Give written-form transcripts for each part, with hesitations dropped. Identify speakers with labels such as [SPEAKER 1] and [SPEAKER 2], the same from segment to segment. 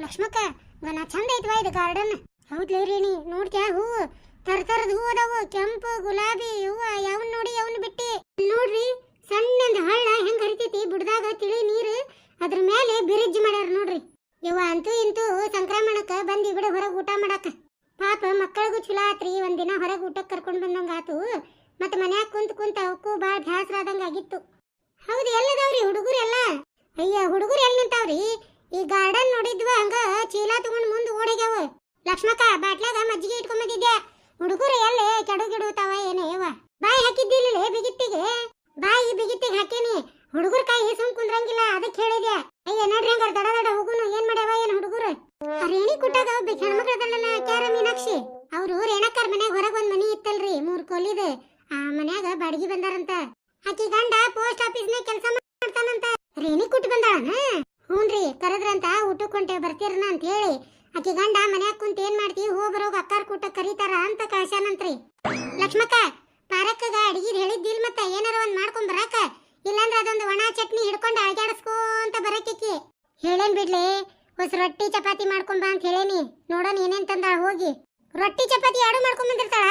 [SPEAKER 1] ಲಕ್ಷ್ಮಕ್ಕ ಗನ ಚಂದ ಐತ್ವಾ ಇದು ಗಾರ್ಡನ್. ಹೌದ್ಲೇ ರೇಣಿ, ನೋಡ್ತ್ಯಾ ಹೂವು ತರತರದ ಹೂವು ಅದಾವು, ಕೆಂಪು ಗುಲಾಬಿ ಹೂವ. ಯಾವನ್ ನೋಡಿ ಯಾವನ್ ಬಿಟ್ಟಿ. ನೋಡ್ರಿ ಸಣ್ಣಂದ ಹಳ್ಳ ಹೆಂಗ್ ಹರಿತೈತಿ, ಬುಡದಾಗ ತಿಳಿ ನೀರು, ಅದ್ರ ಮೇಲೆ ಬ್ರಿಡ್ಜ್ ಮಾಡ್ಯಾರ ನೋಡ್ರಿ. ಇವ ಅಂತೂ ಇಂತೂ ಸಂಕ್ರಮಣಕ್ಕ ಬಂದಿ ಬಿಡ ಹೊರಗೆ ಊಟ ಮಾಡಾಕ. ಪಾಪ ಮಕ್ಕಳಿಗೂ ಚಲೋ ಆತ್ರಿ, ಒಂದಿನ ಹೊರಗೆ ಊಟಕ್ಕೆ ಕರ್ಕೊಂಡು ಬಂದಂಗ ಆತು. ಮತ್ತ ಮನ್ಯಾಗ ಕುಂತ ಅವಕ್ಕೂ ಬಾಳ ಧ್ಯಾಸರ ಆದಂಗ ಆಗಿತ್ತು. ಹೌದು, ಎಲ್ಲದಾವ್ರಿ ಹುಡುಗರು ಎಲ್ಲ? ಅಯ್ಯ, ಹುಡುಗರು ಎಲ್ಲಿ ನಿಂತಾವ್ರಿ? ಈ ಗಾರ್ಡನ್ ನೋಡಿದ್ವ ಹಂಗ ಚೀಲ ತಗೊಂಡ್ ಮುಂದ್ ಓಡೋಗ್ಯಾವ. ಲಕ್ಷ್ಮಕ್ಕ ಬಾಟ್ಲಾಗ ಮಜ್ಜಿಗೆ ಇಟ್ಕೊಂಡ್ ಬಂದಿದ್ದೆ. ಹುಡುಗರು ಎಲ್ಲೇ ಕೆಡುಗಿಡುತ್ತಾವ ಏನೇವ. ಬಾಯಿ ಹಾಕಿದ್ದಿಲ್ಲ ಬಿಗಿತ್ತಿಗೆ, ಬಾಯಿ ಬಿಗಿತ್ತಿಗೆ ಹಾಕೇನಿ. ಹುಡುಗರ ಕೈ ಸುಮ್ ಕುಂದ್ರಂಗಿಲ್ಲ, ಅದಕ್ಕೆ ಹೇಳಿದೆ. ಅಯ್ಯ ನಡ್ರಿ ಹಂಗಾರ ದಡ ದಡ ಹೋಗುನು. ಏನ್ ಮಾಡ್ಯಾವ ಏನ್ ಹುಡುಗರು? ರೇಣಿ ಕುಟ್ಟಾಗ ಹೆಣ್ಮಕ್ಳದಲ್ಲ ಕ್ಯಾರ ಮೀನಾಕ್ಷಿ, ಅವ್ರು ರೇಣಕ್ಕರ್ ಮನ್ಯಾಗ ಹೊರಗ್ ಒಂದ್ ಮನಿ ಇತ್ತಲ್ರಿ 3 ಕೋಲಿದ, ಆ ಮನ್ಯಾಗ ಬಾಡಿಗೆ ಬಂದಾರಂತ. ಆಕಿ ಗಂಡ ಪೋಸ್ಟ್ ಆಫೀಸ್ನಾಗ ಕೆಲಸ ಮಾಡ್ತಾನಂತ. ರೇಣಿ ಕುಟ್ಟು ಬಂದಾಳನ? ಹ್ಞೂನ್ರಿ, ಕರೆದ್ರಂತ ಊಟಕ್ಕೆ ಹೊಂಟೆ ಬರ್ತೀರನ ಅಂತ ಹೇಳಿ. ಆಕಿ ಗಂಡ ಮನ್ಯಾಗ ಕುಂತ ಏನ್ ಮಾಡ್ತೀವಿ ಹೋಗ್ಬರೋಗ ಅಕ್ಕಾರ ಕೂಟ ಕರೀತಾರ ಅಂತ ಕಳ್ಸ್ಯಾನಂತ್ರಿ. ಲಕ್ಷ್ಮಕ್ಕ ಪಾರಕ್ಕಗ ಅಡಿಗೆ ಹೇಳಿದ್ದಿಲ್, ಮತ್ತ ಏನಾರ ಒಂದ್ ಮಾಡ್ಕೊಂಡ್ ಬರಾಕ. ಇಲ್ಲಾಂದ್ರ ಅದೊಂದು ಒಣ ಚಟ್ನಿ ಹಿಡ್ಕೊಂಡು ಅಳಗಾಡಿಸ್ಕೊಂತ ಬರಕ್ಕೆ ಹೇಳೇನ್ ಬಿಡ್ಲಿ. ಹೊಸ ರೊಟ್ಟಿ ಚಪಾತಿ ಮಾಡ್ಕೊಂಬ ಅಂತ ಹೇಳೇನಿ. ನೋಡೋಣ ಏನೇನ್ ತಂದಾಳ ಹೋಗಿ. ರೊಟ್ಟಿ ಚಪಾತಿ ಎರಡು ಮಾಡ್ಕೊಂಡ್ ಬಂದಿರ್ತಾಳ.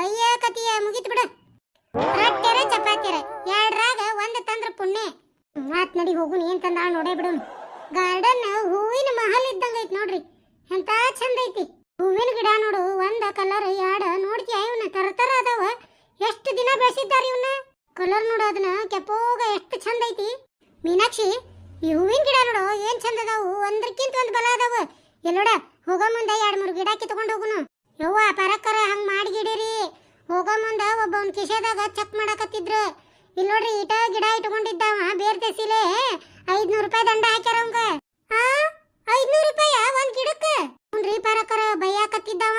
[SPEAKER 1] ಅಯ್ಯ ಕತಿಯ ಮುಗಿತ್ ಬಿಡು. ರೊಟ್ಟಿರ ಚಪಾತಿರ ಎರಡ್ರಾಗ ಒಂದ್ ತಂದ್ರ ಪುಣ್ಯ. ಮಾತ್ ನಡಿ ಹೋಗುನ್. ಏನ್ ತಂದಾಳ ನೋಡೇ ಬಿಡು. ಗಾರ್ಡನ್ ಹೂವಿನ ಮಹಲ್ ಇದ್ದಂಗ ಐತಿ ನೋಡ್ರಿ, ಎಂತ ಚಂದ ಐತಿ. ಹೂವಿನ ಗಿಡ ನೋಡು, ಒಂದ ಕಲರ್ ಎರಡ ನೋಡ್ತೀಯ. ಇವನ್ನ ತರತರ ಅದಾವ, ಎಷ್ಟು ದಿನ ಬೆಳೆಸಿದ್ದಾರ ಇವನ್ನ. ಕಲರ್ ನೋಡು ಅದನ್ನ ಕೆಂಪೋಗ ಎಷ್ಟು ಚಂದ ಐತಿ. ಮೀನಾಕ್ಷಿ, ಈ ಹೂವಿನ ಗಿಡ ನೋಡು ಏನ್ ಚಂದ ಅದಾವು, ಒಂದ್ರಕ್ಕಿಂತ ಒಂದ್ ಬಲ ಅದಾವ. ಎಲ್ಲೋಡ ಹೋಗೋ ಮುಂದೆ 2-3 ಗಿಡ ಕಿತ್ಕೊಂಡು ಹೋಗುನು. ಯವ್ವ ಪರಕ್ಕರ ಹಂಗ್ ಮಾಡಿಗಿಡಿರಿ. ಹೋಗೋ ಮುಂದ ಒಬ್ಬವನ್ ಕಿಶೆದಾಗ ಚೆಕ್ ಮಾಡಕತ್ತಿದ್ರು. ಇಲ್ಲಿ ನೋಡ್ರಿ, ಇಟ ಗಿಡ ಇಟ್ಕೊಂಡಿದ್ದಾವ ಬೇರ್ ತೆಸಿಲೆ 500 ರೂಪಾಯಿ ದಂಡ ಹಾಕ್ಯಾರ ಅವಂಗ. 500 ರೂಪಾಯಿ ಒಂದ್ ಗಿಡಕ್ಕ? ಹುನ್ರಿ ಪರಕ್ಕರ ಬೈಯಾಕತ್ತಿದ್ದಾವ.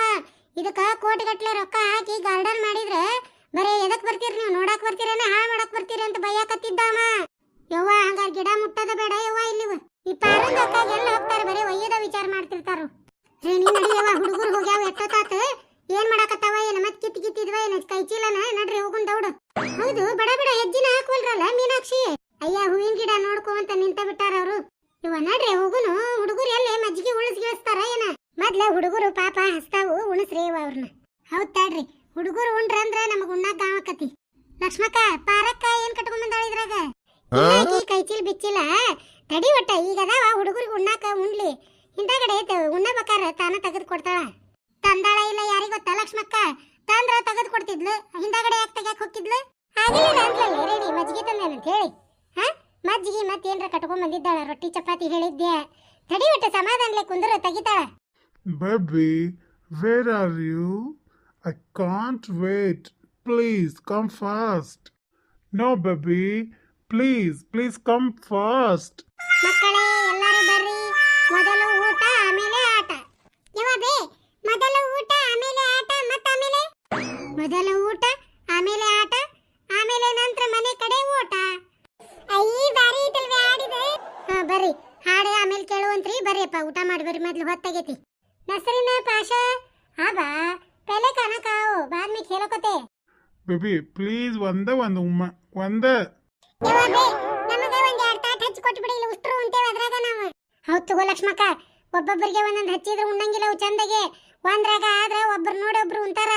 [SPEAKER 1] ಇದಕ್ಕ ಕೋಟಿಗಟ್ಲೆ ರೊಕ್ಕ ಹಾಕಿ ಗಾರ್ಡನ್ ಮಾಡಿದ್ರೆ ಬರೇ ಎದಕ್ ಬರ್ತೀರಿ ನೀವು, ನೋಡಕ್ ಬರ್ತೀರೇನ ಹಾಳು ಮಾಡಕ್ ಬರ್ತೀರಿ ಅಂತ ಬೈಯಾಕತ್ತಿದ್ದಾವ. ಯವ್ವ ಹಂಗಾರ ಗಿಡ ಮುಟ್ಟದ ಬೇಡ ಯವ್ವ. ಇಲ್ಲಿ ಈ ಪಾರಂದ ಅಕ್ಕಾಗ ಎಲ್ಲ ಹೋಗ್ತಾರೆ, ಬರೇ ಒಯ್ಯದ ವಿಚಾರ ಮಾಡ್ತಿರ್ತಾರು. ರೇಣಿ ನಡಿಯವ್ವ, ಹುಡುಗರು ಹೋಗ್ಯಾವ ಎಷ್ಟೊತ್ತಾತ. ಏನ್ ಮಾಡಕತ್ತಾವ ಏನ? ಮತ್ ಕಿತ್ತಿದ್ವ ಏನ ಕೈ ಚೀಲನ? ನಡ್ರಿ ಹೋಗುನ್ ದೌಡು. ಹೌದು, ಬಡ ಬಡ ಹೆಜ್ಜಿನ ಹಾಕುವಲ್ರಲ್ಲ ಮೀನಾಕ್ಷಿ. ಅಯ್ಯ ಹೂವಿನ ಗಿಡ ನೋಡ್ಕೊಂತ ನಿಂತ ಬಿಟ್ಟಾರ ಅವರು. ಇವ ನಡ್ರಿ ಹೋಗುನು. ಹುಡುಗರು ಎಲ್ಲೇ ಮಜ್ಜಿಗೆ ಉಳಿಸ್ಗಿಳಿಸ್ತಾರ ಏನ? ಮೊದ್ಲ ಹುಡುಗರು ಪಾಪ ಹಸ್ತಾವು, ಉಣಿಸ್ರಿ ಅವ್ರನ್ನ. ಹೌದ್ ತಾಡ್ರಿ, ಹುಡುಗರು ಉಂಡ್ರ ಅಂದ್ರ ನಮಗ್ ಉಣ್ಣಾಕ ಗಾವಕತಿ. ಲಕ್ಷ್ಮಕ್ಕ ಪಾರಕ್ಕ ಏನ್ ಕಟ್ಕೊಂಡ್ ಬಂದಾಳ ಇದ್ರಾಗ? ಕೈ ಚೀಲ್ ಬಿಚ್ಚಿಲ್ಲ ತಡಿ. ಒಟ್ಟ ಈಗ ಅದಾವ ಹುಡುಗರಿಗೆ ಉಣ್ಣಾಕ ಉಣ್ಲಿ. ಹಿಂದಗಡೆ ಉಣ್ಣಬೇಕಾರ ತಾನ ತೆಗೆದು ಕೊಡ್ತಾಳ. ತಂದಾಳ ಇಲ್ಲ ಯಾರಿಗ ಗೊತ್ತಾ ಲಕ್ಷ್ಮಕ್ಕ? ತಂದ್ರ ತೆಗೆದು ಕೊಡ್ತಿದ್ಲು, ಹಿಂದಗಡೆ ಯಾಕೆ ತೆಗ್ಯಾಕ ಹೋಗಿದ್ಲು? ಆಗಿಲ್ಲ ಅಂದ್ಲಲ್ಲ ರೇಡಿ ಮಜ್ಜಿಗೆ ತಂದೇನಂತ ಹೇಳಿ. ಮಜ್ಜಿಗೆ ಮತ್ತೇನ್ರ ಕಟ್ಕೊಂಡ್ ಬಂದಿದ್ದಾಳ. ರೊಟ್ಟಿ ಚಪಾತಿ ಹೇಳಿದ್ದೆ. ತಡಿ ಒಟ್ಟ ಸಮಾಧಾನಲೆ ಕುಂದ್ರ ತೆಗಿತಾಳ.
[SPEAKER 2] Baby, where are you? I can't wait. Please come fast. No, baby. Please come fast.
[SPEAKER 1] ಮಕ್ಕಳೇ ಎಲ್ಲರೂ ಬರ್ರಿ. ಮೊದಲು ಊಟ ಆಮೇಲೆ ಆಟ. ಯಾವಬೇ ಮೊದಲು ಊಟ ಆಮೇಲೆ ಆಟ, ಮತ್ತೆ ಆಮೇಲೆ ಮೊದಲು ಊಟ ಆಮೇಲೆ ಆಟ, ಆಮೇಲೆ ನಂತರ ಮನೆ ಕಡೆ ಊಟ. ಅಯ್ಯ ಬಾರಿ ಐತಲ್ವೇ ಆಡಿದೆ. ಬರ್ರಿ ಹಾಡೆ ಆಮೇಲೆ ಕೇಳುವಂತ್ರಿ. ಬರ್ರಿಯಪ್ಪ ಊಟ ಮಾಡಿ ಬರ್ರಿ, ಮೊದಲು ಹೊತ್ತಾಗೈತಿ. ನಸರಿನ ಪಾಷಾ ಆಬಾ ಪೆಲೆ ಕಾನ ಕಾವು ಬಾದ್ ಮೇ ಖೇಲೋಕತೆ.
[SPEAKER 2] Baby, please ಒಂದ ಉಮ್ಮ ಒಂದ.
[SPEAKER 1] ಯಾವಬೇ ನಮಗ ಒಂದ್ 2 ತಾಟ್ ಹಚ್ಚಿ ಕೊಟ್ಬಿಡಿ, ಇಲ್ಲ ಉಷ್ಟ್ರು ಉಂಟೇವ ಅದ್ರಾಗ ನಾವು. ಹೌದ್ ತಗೋ ಲಕ್ಷ್ಮಕ್ಕ, ಒಬ್ಬೊಬ್ಬರಿಗೆ ಒಂದೊಂದು ಹಚ್ಚಿದ್ರೆ ಉಣ್ಣಂಗಿಲ್ಲ ಅವು ಚಂದಗೆ. ಒಂದ್ರಾಗ ಆದ್ರೆ ಒಬ್ರು ನೋಡಿ ಒಬ್ರು ಉಂತಾರ.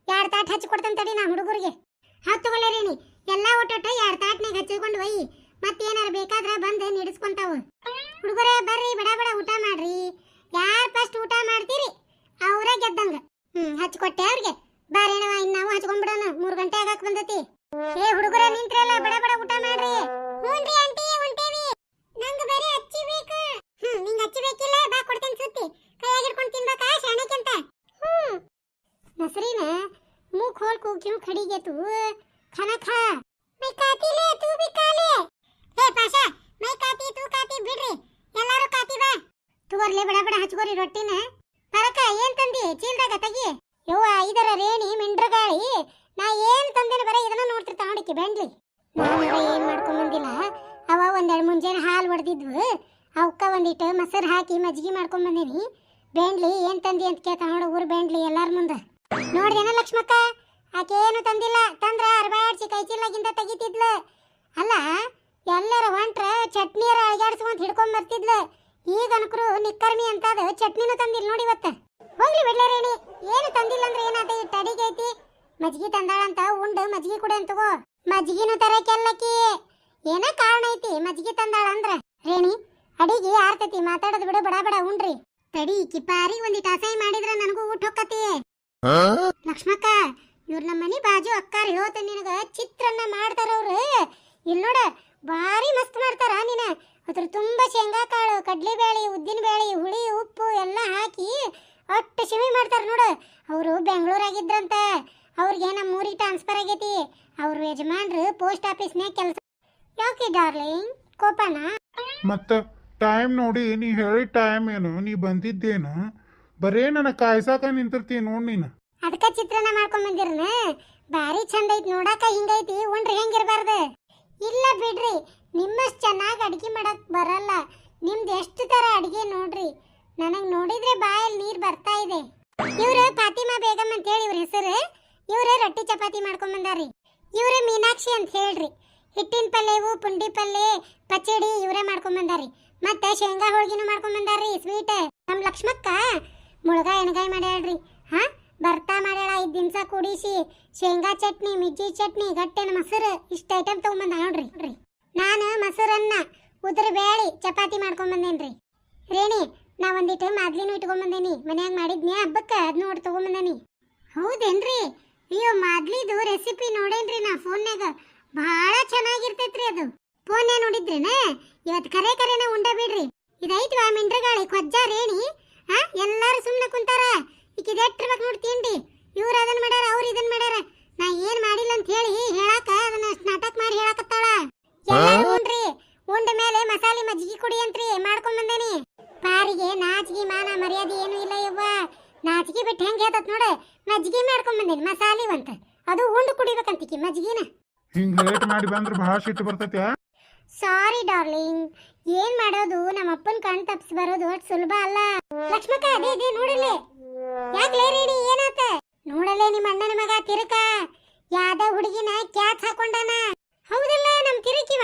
[SPEAKER 1] 2 ತಾಟ್ ಹಚ್ಚಿ ಕೊಡ್ತಾನೆ ತಡಿ ನಾ ಹುಡುಗರಿಗೆ. ಹೌದ್ ತಗೊಳ್ಳೆ ರೇಣಿ, ಎಲ್ಲಾ ಒಟ್ಟೊಟ್ಟು 2 ತಾಟ್ನಾಗ ಹಚ್ಚಿಕೊಂಡು ಒಯ್ಯಿ. ಮತ್ತೇನಾರ ಬೇಕಾದ್ರ ಬಂದು ನಿಡಿಸ್ಕೊಂತಾವು. ಹುಡುಗರೇ ಬರ್ರಿ, ಬಡ ಬಡ ಊಟ ಮಾಡ್ರಿ. ಯಾರು ಫಸ್ಟ್ ಊಟ ಮಾಡ್ತೀರಿ ಅವ್ರ ಗೆದ್ದಂಗ. ಹಚ್ಕೊಟ್ಟೆ ಅವ್ರಿಗೆ. ಬಾರೇಣವ ಇನ್ನು ನಾವು ಹಚ್ಕೊಂಡ್ಬಿಡೋಣ, 3 ಗಂಟೆ ಆಗಾಕ ಬಂದತಿ. ಏ ಹುಡುಗರ ನಿಂತ್ರಲ್ಲ, ಬಡ ಬಡ ಊಟ ಮಾಡ್ರಿ. ಹ್ಞೂನ್ರಿ ಆಂಟಿ ಹೊಂಟೇವಿ. ನಂಗ ಬರೀ ಹಚ್ಚಿ ಬೇಕು. ನಿಂಗೆ ಹಚ್ಚಿ ಬೇಕಿಲ್ಲ, ಬಾ ಕೊಡ್ತೇನೆ ಸುತ್ತಿ. ಕೈಯಾಗ ಹಿಡ್ಕೊಂಡು ತಿನ್ಬೇಕಾ ಶಾಣಕ್ಕಿಂತ? ನಸರೀನ मुंह खोल को क्यों खड़ी है तू? खाना खा. मैं खाती ले, तू भी खा ले. हे पाशा, मैं खाती तू खाती बिಡ್ರಿ. ಎಲ್ಲರೂ ಕಾತಿ ಬಾ. ತುವರ್ಲೆ ಬಡ ಬಡ ಹಚ್ಕೋರಿ ರೊಟ್ಟಿನ. ಪರಕ ಏನ್ ತಂದಿ ಚೀಲ್ದಾಗ ತೆಗಿ. ಯವ್ವ ಇದರ ರೇಣಿ ಮಿಂಡ್ರಗಾಳಿ. ನಾ ಏನ್ ತಂದಿನ ಬರೀ ಇದನ್ನ ನೋಡ್ತಿರ್ತಾ ನೋಡಿಕೆ ಬೆಂಡ್ಲಿ. ನಾನು ಏನ್ ಮಾಡ್ಕೊಂಡ್ ಬಂದಿಲ್ಲ. ಅವ ಒಂದೆರಡು ಮುಂಜಾನೆ ಹಾಲು ಹೊಡೆದಿದ್ವು, ಅವಕ್ಕ ಒಂದಿಟ್ಟು ಮೊಸರು ಹಾಕಿ ಮಜ್ಜಿಗೆ ಮಾಡ್ಕೊಂಡ್ ಬಂದೀನಿ. ಬೆಂಡ್ಲಿ ಏನ್ ತಂದಿ ಅಂತ ಕೇಳ್ತಾ ನೋಡು ಊರು ಬೆಂಡ್ಲಿ ಎಲ್ಲಾರ ಮುಂದೆ. ನೋಡ್ದೇನ ಲಕ್ಷ್ಮಕ್ಕ, ಆಕೆ ಏನು ತಂದಿಲ್ಲ. ತಂದ್ರ ಅರ್ಬಾಡ್ಸಿ ಕೈ ಚೀಲಾಗಿಂದ ತೆಗಿತಿದ್ಲು. ಅಲ್ಲ ಎಲ್ಲರ ಹೊಂಟ್ರ ಚಟ್ನಿಯರ ಅಳಗಾಡ್ಸ್ಕೊಂತ ಹಿಡ್ಕೊಂಡ್ ಬರ್ತಿದ್ಲು. ಈಗ ಅನ್ಕರು ನಿಕ್ಕರ್ಮಿ ಅಂತ ಅದು ಚಟ್ನಿನೂ ತಂದಿಲ್ಲ ನೋಡಿ ಇವತ್ತ. ಹೋಗ್ಲಿ ಬಿಡ್ಲೇ ರೇಣಿ, ಏನು ತಂದಿಲ್ಲ ಅಂದ್ರೆ ಏನಾತ ಇಟ್ಟು ಅಡಿಗೆ ಐತಿ. ಮಜ್ಗಿ ತಂದಾಳಂತ ಉಂಡು ಮಜ್ಗಿ ಕುಡಿ ಅಂತ ತಗೋ. ಮಜ್ಗಿನೂ ತರಕೆಲ್ಲಕಿ ಏನ ಕಾರಣ ಐತಿ ಮಜ್ಗಿ ತಂದಾಳ ಅಂದ್ರ. ರೇಣಿ ಅಡಿಗೆ ಆರ್ತೈತಿ, ಮಾತಾಡೋದು ಬಿಡು, ಬಡ ಬಡ ಉಣ್ರಿ. ತಡಿ ಕಿಪ್ಪಾರಿಗೆ ಒಂದಿಟ್ಟು ಅಸಹ್ಯ ಮಾಡಿದ್ರ ನನಗೂ ಊಟ ಹೊಕ್ಕತಿ. ಲಕ್ಷ್ಮಕ್ಕ, ಇವ್ರ ನಮ್ಮ ಮನಿ ಬಾಜು ಅಕ್ಕಾರ ಹೇಳ್ತೇನೆ ನಿನಗ, ಚಿತ್ರಾನ್ನ ಮಾಡ್ತಾರ ಅವ್ರು. ಇಲ್ಲಿ ನೋಡ ಭಾರಿ ಮಸ್ತ್ ಮಾಡ್ತಾರ. ನೀನ ಅದ್ರ ತುಂಬಾ ಶೇಂಗಾ ಕಾಳು, ಕಡ್ಲಿ ಬೇಳೆ, ಉದ್ದಿನ ಬೇಳೆ, ಹುಳಿ, ಉಪ್ಪು ಎಲ್ಲ ಹಾಕಿ ಅಷ್ಟು ಶಿವಿ ಮಾಡ್ತಾರ ನೋಡು. ಅವರು ಬೆಂಗಳೂರಾಗಿದ್ರಂತ, ಅವ್ರಿಗೆ ನಮ್ಮ ಊರಿಗೆ ಟ್ರಾನ್ಸ್ಫರ್ ಆಗೈತಿ. ಅವ್ರ ಯಜಮಾನ್ರು ಪೋಸ್ಟ್ ಆಫೀಸ್ನ್ಯಾಗ ಕೆಲಸ. ಯಾಕೆ ಡಾರ್ಲಿಂಗ್ ಕೋಪನ?
[SPEAKER 2] ಮತ್ತ ಟೈಮ್ ನೋಡಿ, ನೀ ಹೇಳಿ ಟೈಮ್ ಏನು, ನೀ ಬಂದಿದ್ದೇನು? ಬರೇ ನನಗೆ ಕಾಯ್ಸಾಕ ನಿಂತಿರ್ತೀನಿ ನೋಡ್ ನೀನು.
[SPEAKER 1] ಅದಕ್ಕ ಚಿತ್ರಾನ್ನ ಮಾಡ್ಕೊಂಡ್ ಬಂದಿರ್ನ. ಭಾರಿ ಚಂದ ಐತಿ ನೋಡಾಕ, ಹಿಂಗೈತಿ ಉಂಡ್ರಿ ಹೆಂಗಿರ್ಬಾರ್ದು. ಇಲ್ಲ ಬಿಡ್ರಿ, ನಿಮ್ಮಷ್ಟು ಚೆನ್ನಾಗಿ ಅಡಿಗೆ ಮಾಡಕ್ ಬರಲ್ಲ. ನಿಮ್ದು ಎಷ್ಟು ತರ ಅಡಿಗೆ ನೋಡ್ರಿ, ನನಗೆ ನೋಡಿದ್ರೆ ಬಾಯಲ್ಲಿ ನೀರು ಬರ್ತಾ ಇದೆ. ಇವ್ರು ಫಾತಿಮಾ ಬೇಗಮ್ ಅಂತ ಹೇಳಿ ಇವ್ರ ಹೆಸರು. ಇವ್ರು ರೊಟ್ಟಿ ಚಪಾತಿ ಮಾಡ್ಕೊಂಡ್ ಬಂದಾರಿ. ಇವ್ರು ಮೀನಾಕ್ಷಿ ಅಂತ ಹೇಳ್ರಿ. ಹಿಟ್ಟಿನ ಪಲ್ಯವು, ಪುಂಡಿ ಪಲ್ಯ, ಪಚಡಿ ಇವರೇ ಮಾಡ್ಕೊಂಡ್ ಬಂದಾರಿ. ಮತ್ತೆ ಶೇಂಗಾ ಹೋಳ್ಗಿನೂ ಮಾಡ್ಕೊಂಡ್ ಬಂದಾರಿ ಸ್ವೀಟ್. ನಮ್ ಲಕ್ಷ್ಮಕ್ಕ ಮುಳಗಾಯಿ ಎಣಗಾಯಿ ಮಾಡ್ಯಾಳ್ರಿ. ಹಾ ಬರ್ತಾ ಮಾಡ್ಯಾಳ. 5 ದಿವಸ ಕೂಡಿಸಿ ಶೇಂಗಾ ಚಟ್ನಿ, ಮಿರ್ಚಿ ಚಟ್ನಿ, ಗಟ್ಟೆನ ಮೊಸರು ಇಷ್ಟ ಐಟಮ್ ತಗೊಂಬಂದ ನೋಡ್ರಿ. ನಾನು ಮೊಸರನ್ನ, ಉದ್ರ ಬೇಳೆ, ಚಪಾತಿ ಮಾಡ್ಕೊಂಡ್ ಬಂದೇನ್ರಿ. ರೇಣಿ ನಾ ಒಂದಿಟ್ಟು ಮಾದ್ಲಿನೂ ಇಟ್ಕೊಂಡ್ ಮನ್ಯಾಗ ಮಾಡಿದ್ನಿ ಹಬ್ಬಕ್ಕೆ, ಅದ್ ನೋಡಿ ತಗೊಂಬಂದೇನಿ. ಹೌದೇನ್ರಿ? ಅಯ್ಯೋ ಮಾದ್ಲಿದು ರೆಸಿಪಿ ನೋಡೇನ್ರಿ ನಾ ಫೋನ್ಯಾಗ, ಬಹಳ ಚೆನ್ನಾಗಿರ್ತೈತ್ರಿ ಅದು. ಫೋನ್ಯಾಗ ನೋಡಿದ್ರೇನ? ಇವತ್ತು ಕರೆನ ಉಂಡ ಬಿಡ್ರಿ. ಇದೈತ್ವಾ ಮಿಂಡ್ರಗಾಳಿ ಕೊಜ್ಜ ರೇಣಿ. ಎಲ್ಲಾರು ಸುಮ್ಮನೆ ಕುಂತಾರ. ಈಕಿದೆಟ್ಟಿರ್ಬೇಕು ನೋಡಿ ತಿಂಡಿ. ಇವ್ರು ಅದನ್ನ ಮಾಡ್ಯಾರ, ಅವ್ರು ಇದನ್ನ ಮಾಡ್ಯಾರ. ನಾ ಏನ್ ಮಾಡಿಲ್ಲ ಅಂತ ಹೇಳಿ ಹೇಳಾಕ ಅದನ್ನ ನಾಟಕ ಮಾಡಿ ಹೇಳಾಕತ್ತಾಳ. ಎಲ್ಲಾರು ಉಂಡ್ರಿ. ಉಂಡ ಮೇಲೆ ಮಸಾಲೆ ಮಜ್ಜಿಗೆ ಕುಡಿ ಅಂತ್ರಿ ಮಾಡ್ಕೊಂಡ್ ಬಂದೇನಿ. ಪಾರಿಗೆ ನಾಚಿಗೆ ಮಾನ ಮರ್ಯಾದೆ ಏನು ಇಲ್ಲ ಯವ್ವ. ನಾಚಿಗೆ ಬಿಟ್ಟು ಹೆಂಗ್ ಹೇಳ್ತತ್ ನೋಡ. ಮಜ್ಜಿಗೆ ಮಾಡ್ಕೊಂಡ್ ಬಂದೇನಿ ಮಸಾಲೆ ಅಂತ, ಅದು ಉಂಡು ಕುಡಿಬೇಕಂತಿಕಿ ಮಜ್ಜಿಗೆನ.
[SPEAKER 2] ಹಿಂಗ್ ಲೇಟ್ ಮಾಡಿ ಬಂದ್ರೆ ಭಾಳ ಸಿಟ್ಟು ಬರ್ತೈತಿ.
[SPEAKER 1] ಸಾರಿ ಡಾರ್ಲಿಂಗ್, ಏನ್ ಮಾಡೋದು, ನಮ್ಮ ಅಪ್ಪನ ಕಣ್ ತಪ್ಸ್ ಬರೋದು ಅಷ್ಟು ಸುಲಭ ಅಲ್ಲ. ಲಕ್ಷ್ಮಕ್ಕ ಅದೇ ಇದೆ ನೋಡಲೆ. ಯಾಕೆ ರೇಡಿ ಏನಾತ? ನೋಡಲೆ ನಿಮ್ಮ ಅಣ್ಣನ ಮಗ ತಿರುಕ ಯಾದ ಹುಡುಗಿನ ಕ್ಯಾಚ್ ಹಾಕೊಂಡಾನ. ಹೌದಲ್ಲ ನಮ್ ತಿರುಕಿವ.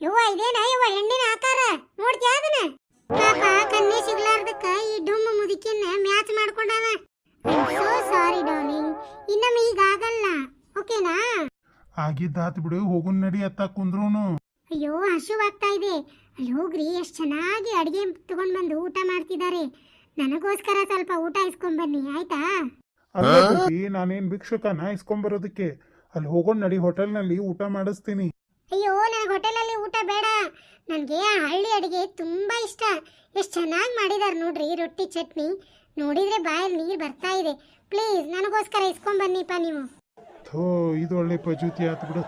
[SPEAKER 1] ಯವ್ವ ಇದೇನ ಯವ್ವ ಹೆಣ್ಣಿನ ಆಕಾರ ನೋಡ್ತ್ಯಾ ಅದನ್ನ? ಪಾಪ ಕನ್ನೆ ಸಿಗ್ಲಾರ್ದಕ್ಕ ಈ ಡುಮ್ಮ ಮುದುಕಿನ ಮ್ಯಾಚ್ ಮಾಡ್ಕೊಂಡಾನ. ಸೋ ಸಾರಿ ಡಾರ್ಲಿಂಗ್, ಇನ್ನೊಮ್ಮೆ ಈಗ ಆಗಲ್ಲ, ಓಕೆನಾ?
[SPEAKER 2] ಆಗಿದ್ದಾತ್ ಬಿಡು, ಹೋಗುನ್ ನಡಿ ಅತ್ತ ಕುಂದ್ರೂನು.
[SPEAKER 1] ಅಯ್ಯೋ ಹಸುವಾಗ್ತಾ ಇದೆ. ಅಲ್ಲಿ ಹೋಗ್ರಿ, ಎಷ್ಟು ಚೆನ್ನಾಗಿ ಅಡಿಗೆ ತಗೊಂಡ್ ಬಂದು ಊಟ ಮಾಡ್ತಿದ್ದಾರೆ. ನನಗೋಸ್ಕರ ಸ್ವಲ್ಪ ಊಟ ಇಸ್ಕೊಂಡ್ ಬನ್ನಿ ಆಯ್ತಾ?
[SPEAKER 2] ಅಲ್ಲ ಬುದ್ಧಿ, ನಾನೇನ್ ಭಿಕ್ಷುಕನ ಇಸ್ಕೊಂಬರೋದಕ್ಕೆ? ಅಲ್ಲಿ ಹೋಗೋಣ ನಡಿ, ಹೋಟೆಲ್ನಲ್ಲಿ ಊಟ ಮಾಡಿಸ್ತೀನಿ.
[SPEAKER 1] ಅಯ್ಯೋ ನನಗೆ ಹೋಟೆಲಲ್ಲಿ ಊಟ ಬೇಡ. ನನಗೆ ಹಳ್ಳಿ ಅಡಿಗೆ ತುಂಬಾ ಇಷ್ಟ. ಎಷ್ಟು ಚೆನ್ನಾಗಿ ಮಾಡಿದಾರೆ ನೋಡ್ರಿ ರೊಟ್ಟಿ ಚಟ್ನಿ. ನೋಡಿದ್ರೆ ಬಾಯಲ್ಲಿ ನೀರು ಬರ್ತಾ ಇದೆ. ಪ್ಲೀಸ್ ನನಗೋಸ್ಕರ ಇಸ್ಕೊಂಡ್ ಬನ್ನಿಪ್ಪ ನೀವು.
[SPEAKER 2] ಥೋ, ಇದು ಒಳ್ಳೆ ಪಜೂತಿ ಆತು ಬಿಡು.